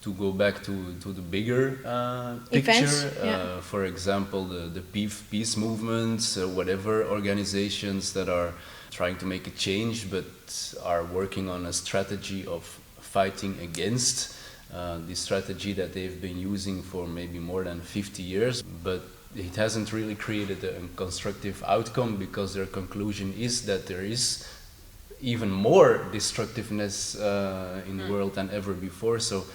to go back to the bigger picture, Events, for example, the peace movements, whatever organizations that are trying to make a change but are working on a strategy of fighting against the strategy that they've been using for maybe more than 50 years, but it hasn't really created a constructive outcome, because their conclusion is that there is even more destructiveness in the world than ever before. So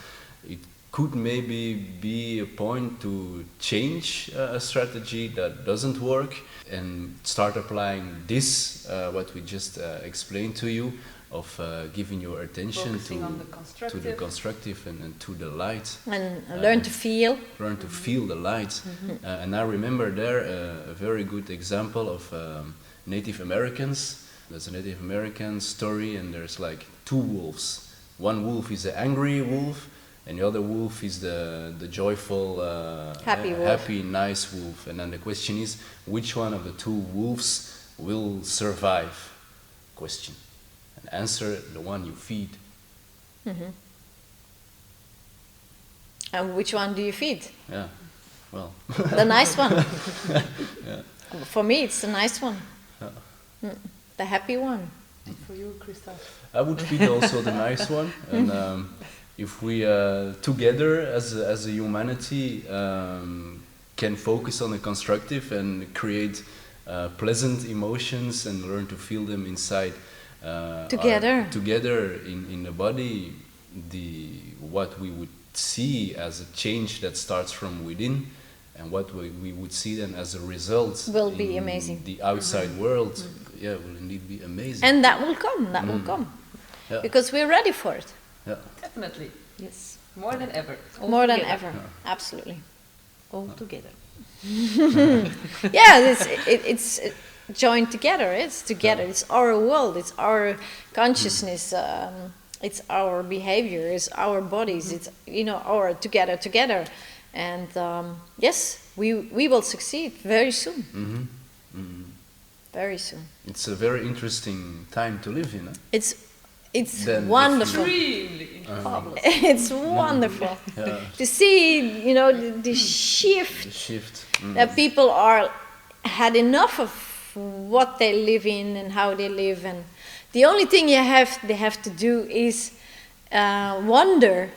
it could maybe be a point to change a strategy that doesn't work and start applying this, what we just explained to you, of giving your attention to the constructive and to the light. And learn to feel. Learn to feel the light. And I remember there a very good example of Native Americans. There's a Native American story, and there's like 2 wolves. One wolf is the angry wolf, and the other wolf is the joyful, happy, nice wolf. And then the question is, which one of the 2 wolves will survive? Question. And answer, the one you feed. And which one do you feed? Yeah, well. The nice one. Yeah. For me, it's the nice one. The happy one. For you, Christophe? I would feed also the nice one. And if we together as a humanity can focus on the constructive and create pleasant emotions and learn to feel them inside together in the body, what we would see as a change that starts from within, and what we would see then as a result will be amazing. The outside world, will indeed be amazing. And that will come. That will come, because we're ready for it. Yeah. Definitely. Yes. More than ever. More than ever. Absolutely. All together. Yeah, it's joined together. It's together. It's our world. It's our consciousness. It's our behavior. It's our bodies. It's our together. And yes, we will succeed very soon. Very soon. It's a very interesting time to live in. Huh? It's Then wonderful. Extremely fabulous. It's wonderful to see, the shift. The shift. That people had enough of what they live in and how they live, and the only thing they have to do is wonder.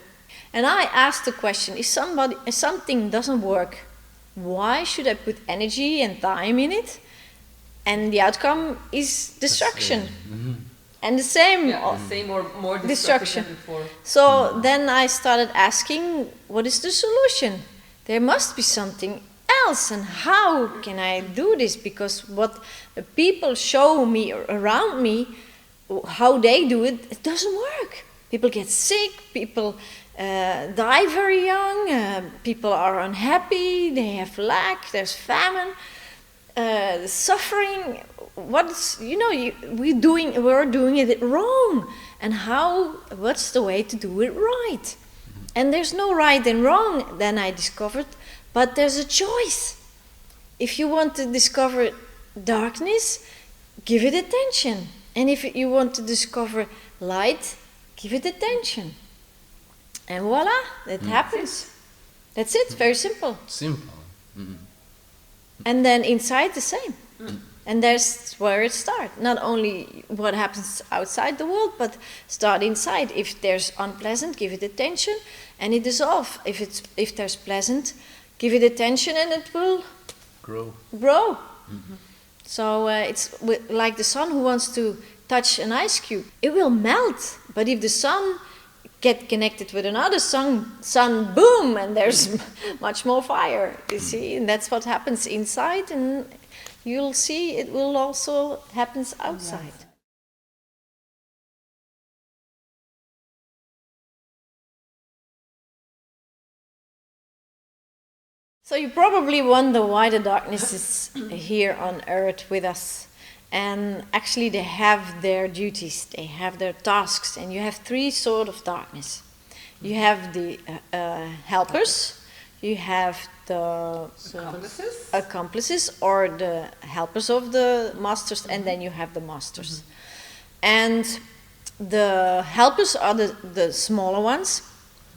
And I asked the question: if something doesn't work, why should I put energy and time in it? And the outcome is destruction. And the same, same or more destruction. than before. So then I started asking, what is the solution? There must be something else, and how can I do this? Because what the people show me around me, how they do it, it doesn't work. People get sick, people die very young, people are unhappy, they have lack, there's famine, suffering. We're doing it wrong. And what's the way to do it right? And there's no right and wrong, then I discovered, but there's a choice. If you want to discover darkness, give it attention. And if you want to discover light, give it attention. And voila, that happens. That's it, very simple. Simple. And then inside the same. And that's where it starts. Not only what happens outside the world, but start inside. If there's unpleasant, give it attention, and it dissolves. If there's pleasant, give it attention, and it will grow. So it's like the sun who wants to touch an ice cube. It will melt, but if the sun get connected with another sun, boom, and there's much more fire. You see, and that's what happens inside, and you'll see it will also happen outside. So you probably wonder why the darkness is here on Earth with us. And actually they have their duties, they have their tasks, and you have three sort of darkness. You have the helpers, you have the accomplices or the helpers of the masters, and then you have the masters. And the helpers are the smaller ones.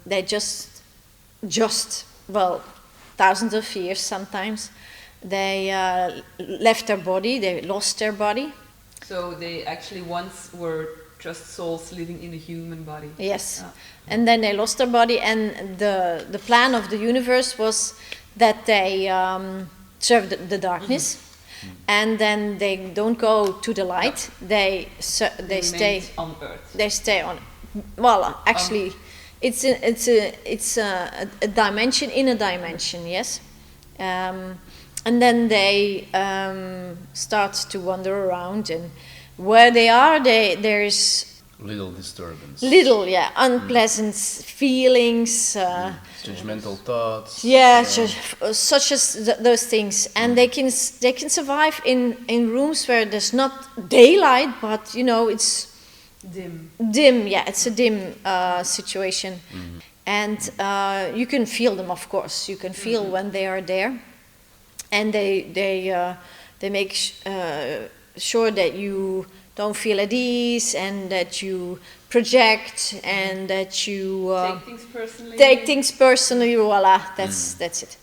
They just thousands of years sometimes, they left their body, they lost their body. So they actually once were just souls living in a human body. Yes. And then they lost their body, and the plan of the universe was that they serve the darkness, and then they don't go to the light. They stay on Earth. They stay on. Well, actually, it's a dimension in a dimension. Yes. And then they start to wander around, and where they are, there's little disturbance. Unpleasant feelings. Judgmental thoughts. Yeah, such as those things, and they can survive in rooms where there's not daylight, but it's dim. Yeah, it's a dim situation, and you can feel them. Of course, you can feel when they are there. And they make sure that you don't feel at ease, and that you project, and that you take things personally. Voila, that's it.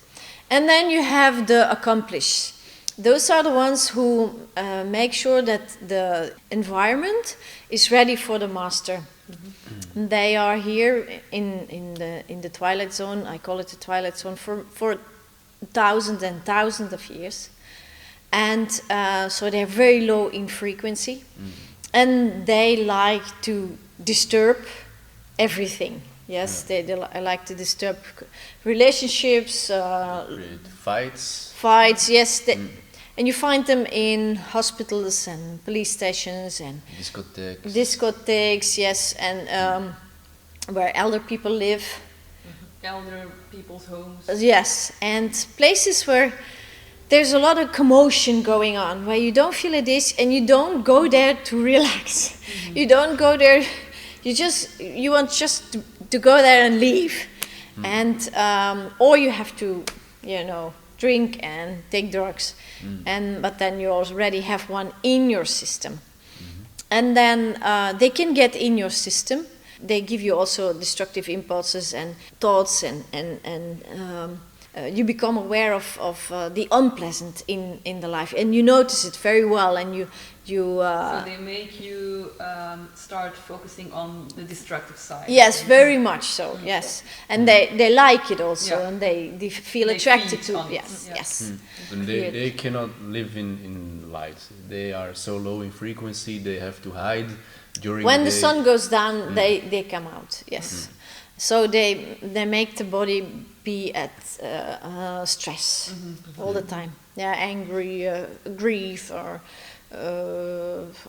And then you have the accomplished. Those are the ones who make sure that the environment is ready for the master. They are here in the twilight zone. I call it the twilight zone for thousands and thousands of years, and so they're very low in frequency, and they like to disturb everything. Yes, they like to disturb relationships, fights. Yes, and you find them in hospitals and police stations and discotheques. Yes, and where elder people live. Elder people's homes. Yes, and places where there's a lot of commotion going on, where you don't feel at ease, and you don't go there to relax. You don't go there. You want just to go there and leave, and or you have to, drink and take drugs, but then you already have one in your system, and then they can get in your system. They give you also destructive impulses and thoughts, and you become aware of the unpleasant in the life, and you notice it very well, and you. So they make you start focusing on the destructive side. Yes, very much so. Yes, and they like it also, and they feel attracted to it. Yes. And they cannot live in light. They are so low in frequency. They have to hide During when the day. sun goes down, they come out. Yes. So they make the body be at stress all the time. Yeah, angry, grief, or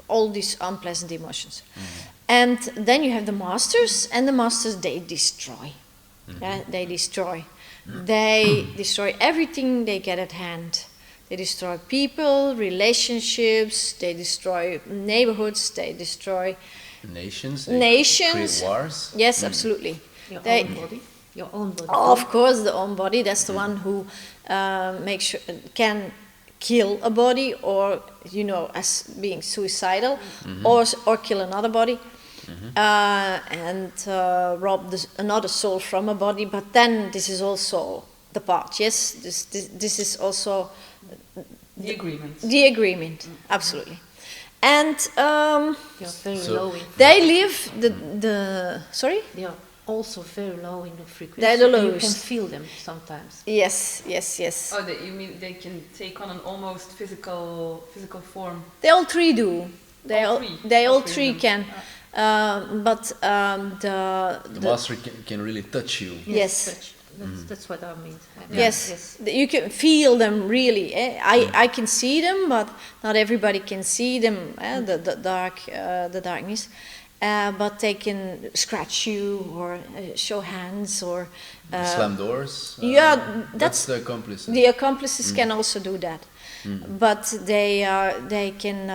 all these unpleasant emotions. And then you have the masters, and the masters, they destroy. Yeah, they destroy. They destroy everything they get at hand. They destroy people, relationships, they destroy neighborhoods, they destroy Nations. nations. Create wars. Yes, absolutely. Your They- own body. Your own body. Of course, the own body. That's the one who makes sure, can kill a body, or as being suicidal, or kill another body, and rob another soul from a body. But then this is also the part. Yes, this is also The agreement. the agreement. Absolutely. And They are very So- low in. they live the sorry. They are also very low in the frequency. They're the and you can lowest. feel them sometimes. Yes. Oh, you mean they can take on an almost physical form? They all three do. They All all three? they All all three three of them. can. But The master can really touch you. Yes. Touch. That's what I mean. Yes, you can feel them really. I can see them, but not everybody can see them. The darkness, but they can scratch you or show hands or Slam doors. yeah, That's the accomplice. the accomplices can also do that. But they can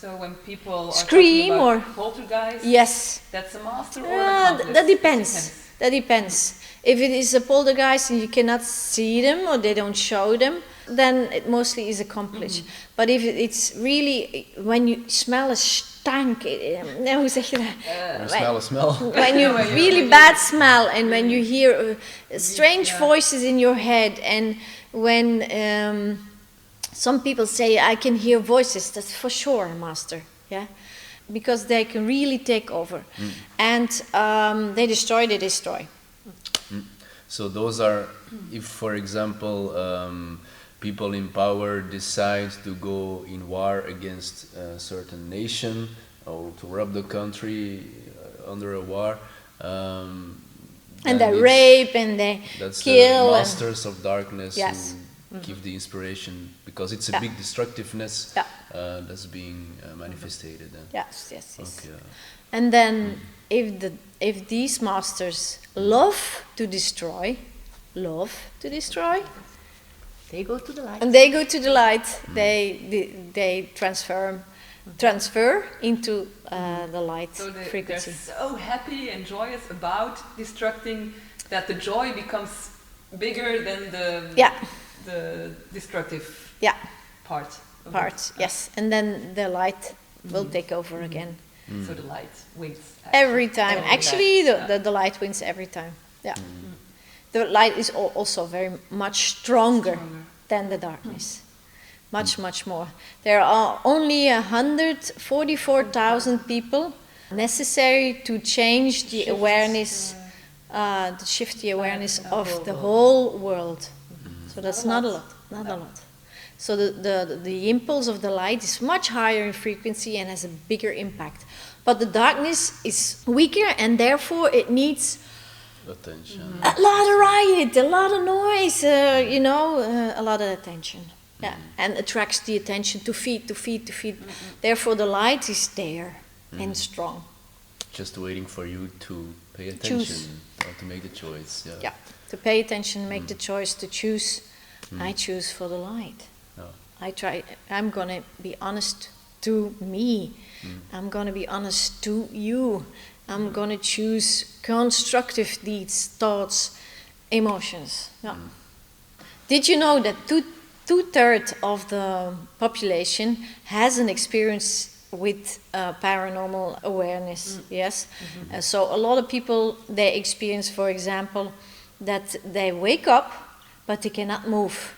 So when people are Scream talking or- about poltergeist, yes. that's a master or an accomplice? That depends. That depends. If it is a poltergeist and you cannot see them or they don't show them, then it mostly is accomplished. But if it's really when you smell a stank, hoe zeg je dat? Smell a smell. When you really bad smell and when you hear strange voices in your head, and when some people say I can hear voices, that's for sure a master, yeah, because they can really take over, and they destroy. So those are, if for example, people in power decide to go in war against a certain nation or to rob the country under a war, And then they it's- rape and they That's kill. the and- masters of darkness Yes. who give the inspiration, because it's a Yeah. big destructiveness Yeah. that's being manifested. Then. Yes. Okay. And then if these masters love to destroy, They go to the light. and they go to the light, they transfer into the light So they're frequency. so happy and joyous about destructing that the joy becomes bigger than the destructive Yeah, part. of part. it. Yes, and then the light will take over again So the light wins. every time. Every Actually, time. the light wins every time. Yeah, the light is also very much stronger than the darkness. Much more. There are only 144,000 people necessary to change the awareness, to shift the awareness of the whole world. So that's not a lot. Not a lot. So the impulse of the light is much higher in frequency and has a bigger impact. But the darkness is weaker, and therefore it needs Attention. a lot of riot, a lot of noise, a lot of attention. Yeah, and attracts the attention to feed. Therefore, the light is there and strong. Just waiting for you to pay attention Choose. or to make the choice. Yeah. Yeah, to pay attention, make the choice to choose. I choose for the light. Oh. I'm gonna be honest to me. I'm gonna be honest to you. I'm gonna choose constructive deeds, thoughts, emotions. Yeah. Did you know that two-thirds of the population has an experience with paranormal awareness? Yes. So a lot of people, they experience, for example, that they wake up but they cannot move.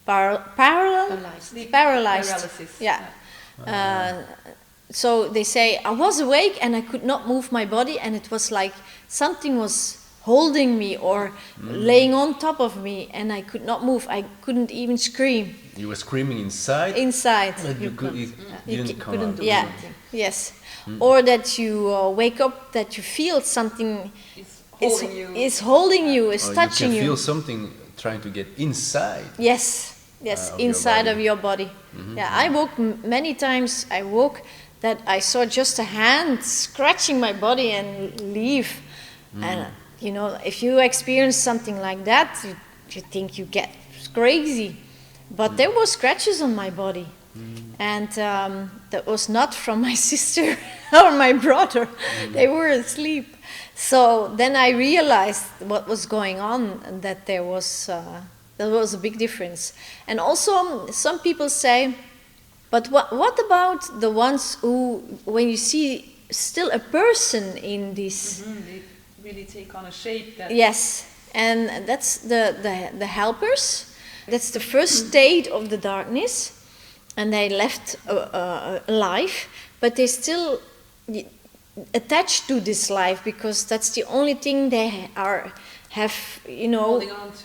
Paralyzed. Paralysis. Yeah. So they say, I was awake and I could not move my body, and it was like something was holding me or laying on top of me, and I could not move. I couldn't even scream. You were screaming inside? Inside. But you didn't come out. Yeah, yes. Or that you wake up, that you feel something is holding you, is touching you. You can feel something trying to get inside. Yes, inside of your body. Yeah, I woke many times. I woke that I saw just a hand scratching my body and leave. And you know, if you experience something like that, you think you get crazy. But there were scratches on my body. And that was not from my sister or my brother. They were asleep. So then I realized what was going on, and that there was a big difference. And also, some people say, but what about the ones who, when you see still a person in this? They really take on a shape. That Yes, and that's the helpers. That's the first state of the darkness. And they left alive, but they still attached to this life, because that's the only thing they have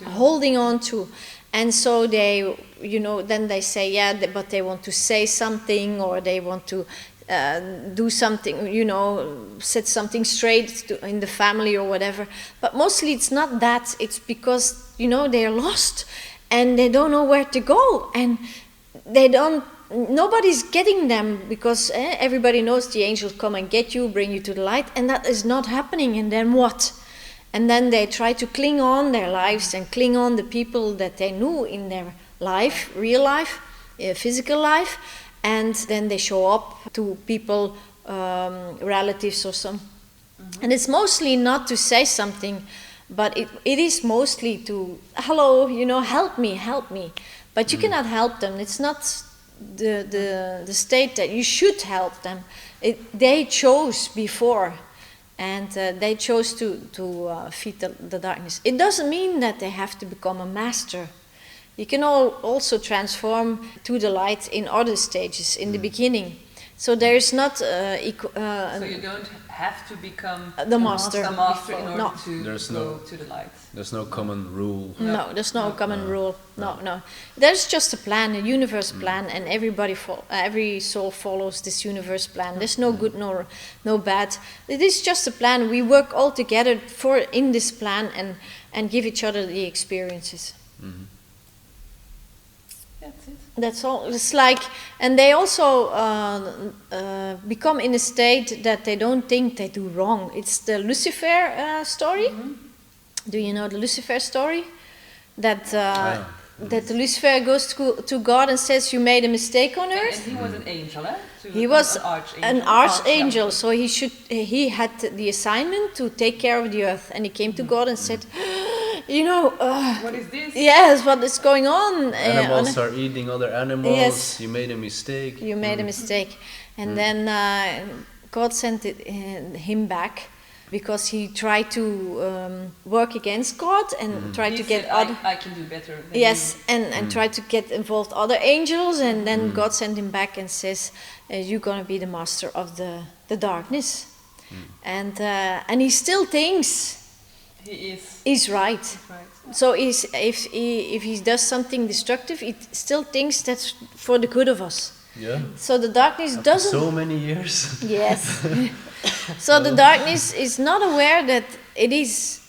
holding on to. And so they, then they say, but they want to say something, or they want to do something, set something straight in the family or whatever. But mostly it's not that. It's because, they're lost and they don't know where to go, and nobody's getting them, because everybody knows the angels come and get you, bring you to the light, and that is not happening. And then what? And then they try to cling on their lives and cling on the people that they knew in their life, real life, physical life, and then they show up to people, relatives or some. And it's mostly not to say something, but it is mostly to, hello, help me. But you cannot help them. It's not the state that you should help them. They chose before, and they chose to feed the darkness. It doesn't mean that they have to become a master. You can also transform to the light in other stages in the beginning. So there is not. So you don't have to become the master. A master in order to There's go to the light. There's no common rule. No, there's no common rule. No. There's just a plan, a universe plan, and every soul follows this universe plan. There's no good no bad. It is just a plan. We work all together in this plan and give each other the experiences. That's it. That's all. It's like, and they also become in a state that they don't think they do wrong. It's the Lucifer story. Do you know the Lucifer story? That that Lucifer goes to God and says, "You made a mistake on earth." And he was an angel, eh? He was an archangel. So he had the assignment to take care of the earth, and he came to God and said, what is this? Yes, what is going on? Animals are eating other animals. Yes. You made a mistake. You made a mistake. And then God sent him back, because he tried to work against God and tried to get other... I can do better than Yes, you. and tried to get involved other angels, and then God sent him back and says, you're going to be the master of the darkness. And he still thinks he's right. So if he does something destructive, he still thinks that's for the good of us. Yeah. So the darkness doesn't... So many years. Yes. So the darkness is not aware that it is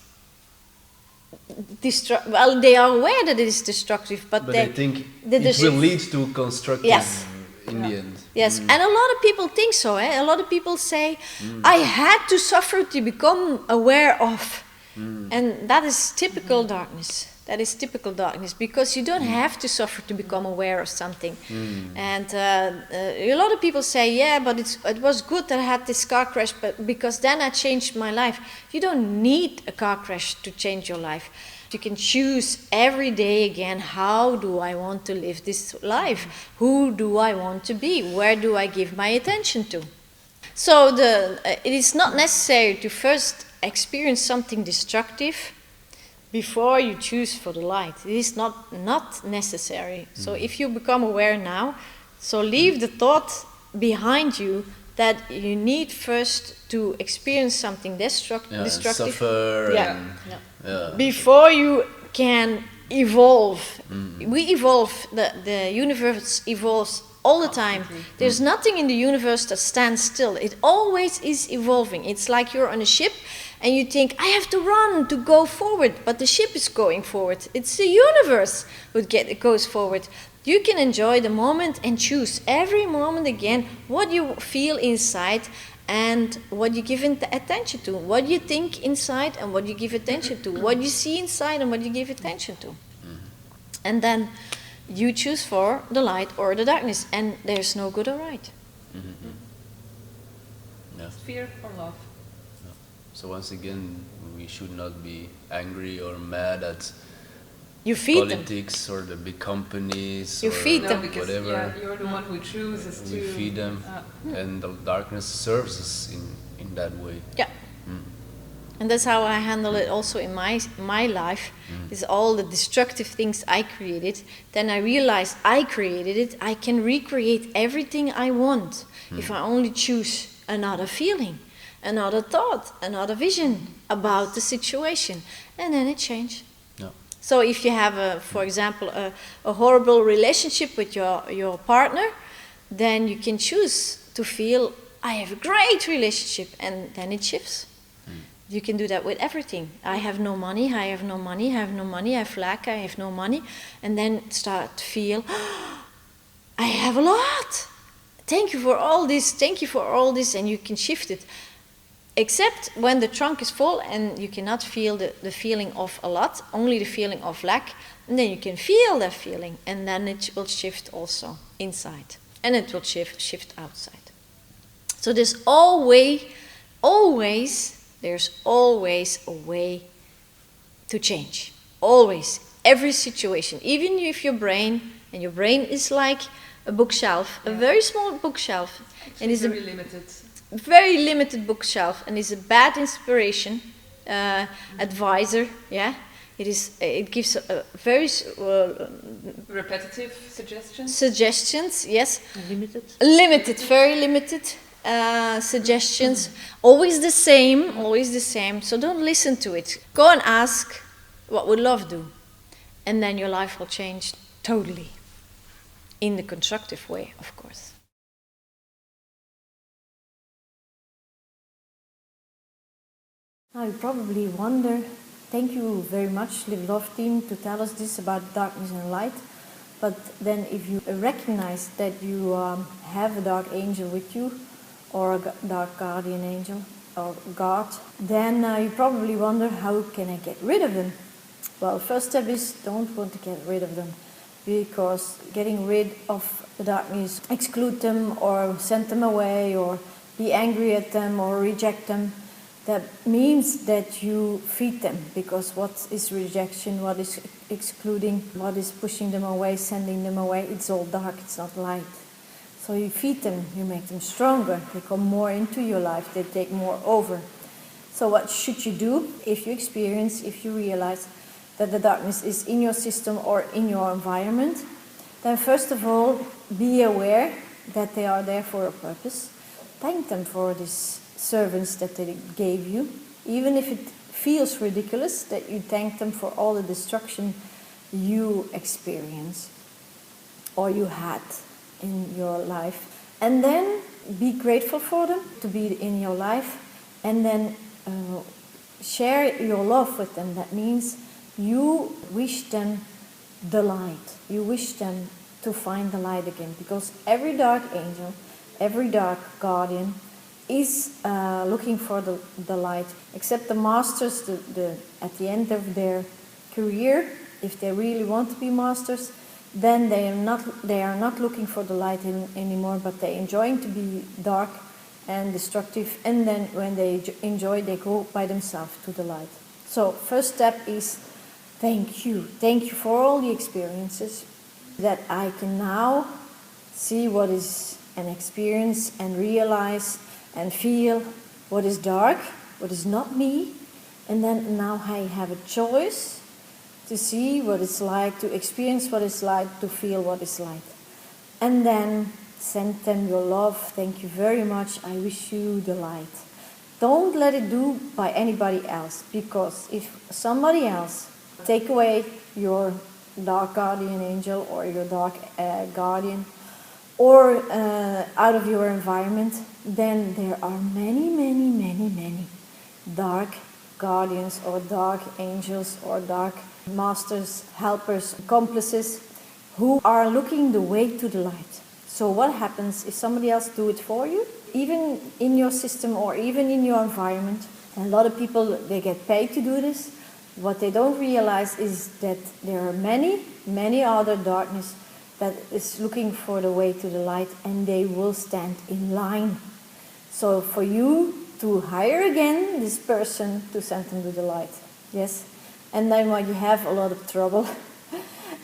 destructive. Well, they are aware that it is destructive, but they think it will lead to constructive in the end. Yes, and a lot of people think so. A lot of people say, I had to suffer to become aware of. And that is typical darkness. That is typical darkness, because you don't have to suffer to become aware of something. And a lot of people say, but it was good that I had this car crash, but because then I changed my life. You don't need a car crash to change your life. You can choose every day again, how do I want to live this life? Who do I want to be? Where do I give my attention to? So it is not necessary to first experience something destructive before you choose for the light. It is not necessary. So if you become aware now, so leave the thought behind you that you need first to experience something Yeah, and destructive. suffer. Yeah. And, Yeah. yeah. Before you can evolve. We evolve, the universe evolves all the time. There's nothing in the universe that stands still. It always is evolving. It's like you're on a ship and you think, I have to run to go forward, but the ship is going forward. It's the universe it goes forward. You can enjoy the moment and choose every moment again what you feel inside and what you give attention to, what you think inside and what you give attention to, what you see inside and what you give attention to. And then you choose for the light or the darkness, and there's no good or right. Yeah. Fear or love? So once again, we should not be angry or mad at You feed them. politics or the big companies You or feed them. because whatever. you're the one who chooses We to feed them, and the darkness serves us in that way. Yeah. And that's how I handle it also in my life, is all the destructive things I created. Then I realized I created it. I can recreate everything I want if I only choose another feeling, another thought, another vision about the situation. And then it changed. Yeah. So if you have, for example, a horrible relationship with your partner, then you can choose to feel, I have a great relationship, and then it shifts. You can do that with everything. I have no money, I have no money, I have no money, I have lack, I have no money. And then start to feel, I have a lot. Thank you for all this, thank you for all this, and you can shift it. Except when the trunk is full and you cannot feel the feeling of a lot, only the feeling of lack, and then you can feel that feeling, and then it will shift also inside, and it will shift outside. So there's always a way to change. Always. Every situation. Even if your brain is like a bookshelf, a very small bookshelf, and is very limited. Very limited bookshelf, and is a bad inspiration advisor. Yeah, it gives a very repetitive suggestions. Suggestions. Yes, Limited. very limited suggestions. Always the same. So don't listen to it. Go and ask, what would love do, and then your life will change totally, in the constructive way, of course. Now you probably wonder, thank you very much, LiveLoveTeam, to tell us this about darkness and light. But then if you recognize that you have a dark angel with you, or a dark guardian angel, or God, then you probably wonder, how can I get rid of them? Well, first step is, don't want to get rid of them. Because getting rid of the darkness, exclude them, or send them away, or be angry at them, or reject them, that means that you feed them, because what is rejection, what is excluding, what is pushing them away, sending them away, it's all dark, it's not light. So you feed them, you make them stronger, they come more into your life, they take more over. So what should you do if you realize that the darkness is in your system or in your environment? Then first of all, be aware that they are there for a purpose. Thank them for this servants that they gave you, even if it feels ridiculous that you thank them for all the destruction you experience or you had in your life. And then be grateful for them to be in your life, and then share your love with them. That means you wish them the light, you wish them to find the light again, because every dark angel, every dark guardian is looking for the light. Except the masters, at the end of their career, if they really want to be masters, then they are not looking for the light anymore, but they're enjoying to be dark and destructive, and then when they enjoy, they go by themselves to the light. So first step is thank you for all the experiences, that I can now see what is an experience and realize and feel what is dark, what is not me, and then now I have a choice to see what it's like, to experience what it's like, to feel what it's like. And then Send them your love. Thank you very much. I wish you the light. Don't let it do by anybody else, because if somebody else take away your dark guardian angel or your dark guardian or out of your environment, then there are many dark guardians or dark angels or dark masters, helpers, accomplices who are looking the way to the light. So what happens if somebody else do it for you? Even in your system or even in your environment, a lot of people, they get paid to do this. What they don't realize is that there are many other darkness that is looking for the way to the light, and they will stand in line. So for you to hire again this person to send them to the light, yes? And then when you have a lot of trouble,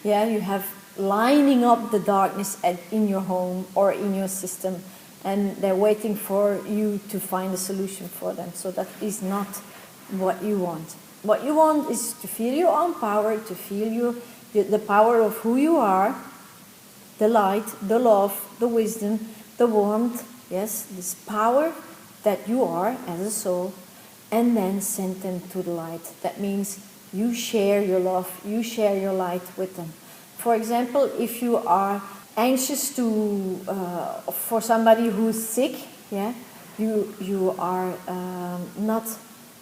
yeah, you have lining up the darkness in your home or in your system, and they're waiting for you to find a solution for them. So that is not what you want. What you want is to feel your own power, to feel the power of who you are, the light, the love, the wisdom, the warmth, yes, this power that you are as a soul, and then send them to the light. That means you share your love, you share your light with them. For example, if you are anxious for somebody who's sick, yeah, you are not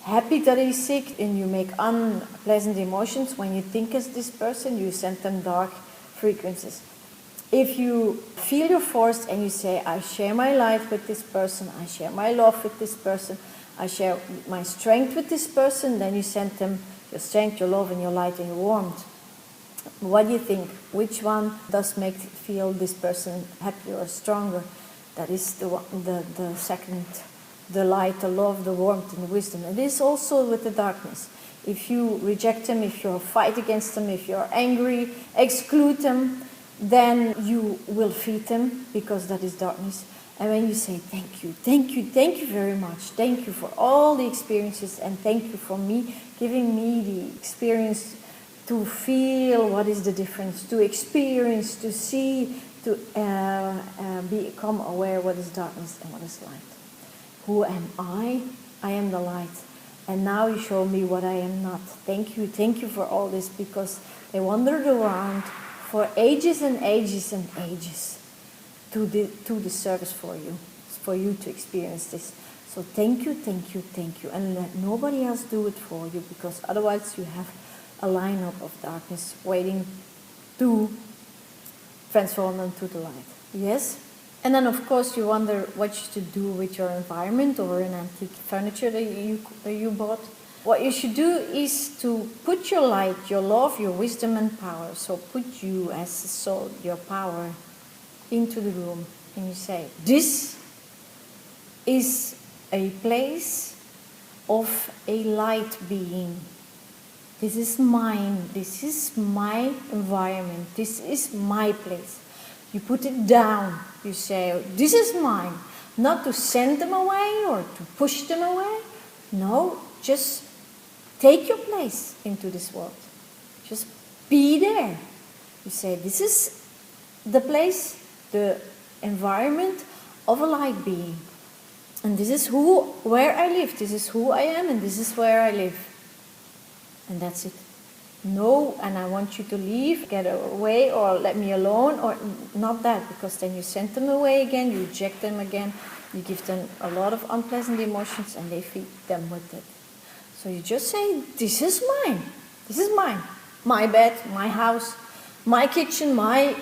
happy that he's sick, and you make unpleasant emotions when you think of this person, you send them dark frequencies. If you feel you're forced and you say, I share my life with this person, I share my love with this person, I share my strength with this person, then you send them your strength, your love, and your light, and your warmth. What do you think? Which one does make feel this person happier or stronger? That is the second, the light, the love, the warmth, and the wisdom. It is also with the darkness. If you reject them, if you fight against them, if you're angry, exclude them, then you will feed them, because that is darkness. And when you say thank you very much, thank you for all the experiences, and thank you for giving me the experience to feel what is the difference, to experience, to see, to become aware what is darkness and what is light. Who am I? I am the light. And now you show me what I am not. Thank you for all this, because they wandered around for ages and ages and ages to the service for you to experience this. So thank you, and let nobody else do it for you, because otherwise you have a lineup of darkness waiting to transform them to the light. Yes? And then of course you wonder what you should do with your environment or an antique furniture that you bought. What you should do is to put your light, your love, your wisdom and power. So put you as a soul, your power, into the room, and you say, this is a place of a light being. This is mine. This is my environment. This is my place. You put it down. You say, this is mine. Not to send them away or to push them away. No, just take your place into this world. Just be there. You say, this is the place, the environment of a light being. And this is where I live. This is who I am, and this is where I live. And that's it. No, and I want you to leave, get away, or let me alone, or not that, because then you send them away again, you reject them again, you give them a lot of unpleasant emotions, and they feed them with it. So you just say, this is mine. This is mine. My bed, my house, my kitchen, my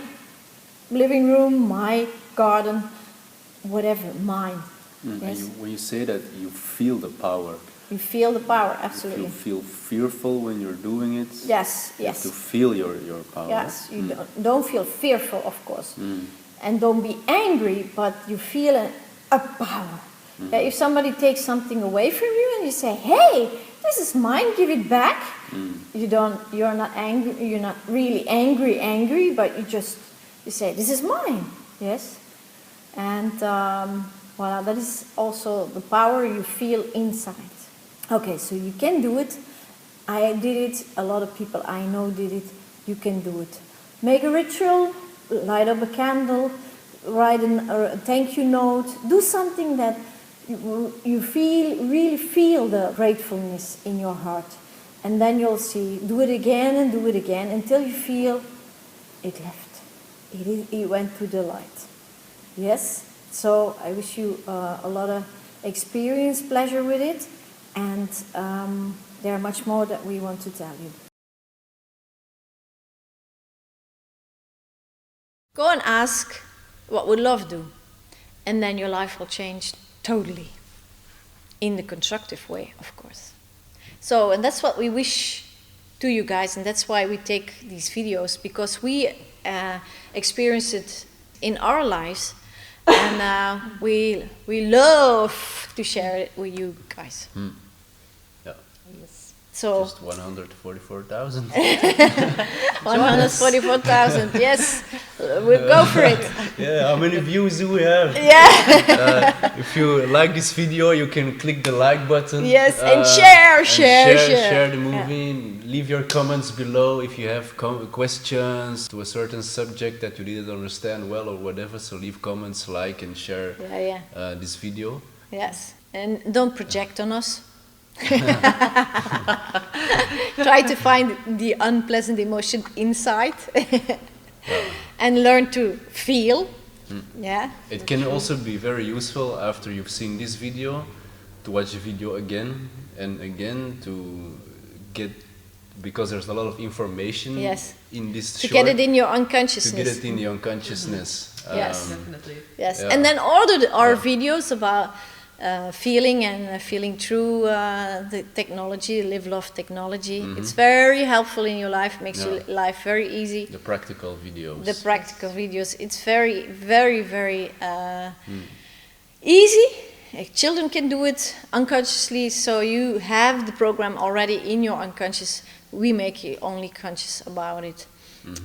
living room, my garden, whatever, mine. Yes? And when you say that, you feel the power. You feel the power, absolutely. You feel fearful when you're doing it. Yes, you yes. have to feel your power. Yes, you don't feel fearful, of course. And don't be angry, but you feel a power. Yeah, if somebody takes something away from you and you say, hey, this is mine, give it back. You're not angry, you're not really angry, but you say, this is mine. Yes. And voila, that is also the power you feel inside. Okay, so you can do it. I did it. A lot of people I know did it. You can do it. Make a ritual, light up a candle, write a thank you note. Do something that you really feel the gratefulness in your heart. And then you'll see, do it again and do it again until you feel it left. It went to the light. Yes? So I wish you a lot of experience, pleasure with it. And there are much more that we want to tell you. Go and ask, what would love do? And then your life will change totally. In the constructive way, of course. So, and that's what we wish to you guys, and that's why we take these videos, because we experience it in our lives, and we love to share it with you guys. Yeah. Yes. So just 144,000. 144,000. Yes, we'll go for it. Yeah, how many views do we have? Yeah. If you like this video, you can click the like button. Yes, and share the movie. Yeah. Leave your comments below if you have questions to a certain subject that you didn't understand well or whatever. So leave comments, like, and share this video. Yes, and don't project on us. Try to find the unpleasant emotion inside and learn to feel. Yeah. It can also be very useful after you've seen this video to watch the video again and again to get, because there's a lot of information in this to get it in your unconsciousness. To get it in the unconsciousness. Yes, definitely. Yes, and then order our videos about feeling and feeling through the technology, Live Love technology. It's very helpful in your life, makes your life very easy. The practical videos. The practical videos. It's very, very, very easy. Children can do it unconsciously, so you have the program already in your unconscious. We make you only conscious about it.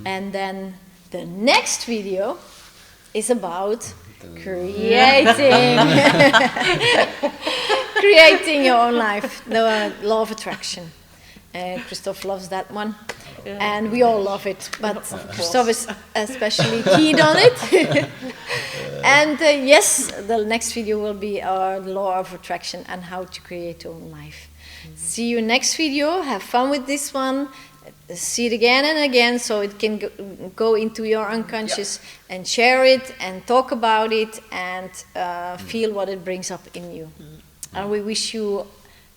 And then the next video is about creating your own life, the law of attraction. Christophe loves that one, and we all love it, but Christophe is especially keen on it. And yes, the next video will be our law of attraction and how to create your own life. See you next video. Have fun with this one. See it again and again, so it can go into your unconscious and share it and talk about it and feel what it brings up in you. And we wish you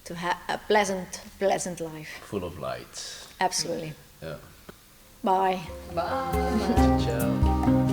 to have a pleasant life. Full of light. Absolutely. Yeah. Bye. Bye. Ciao.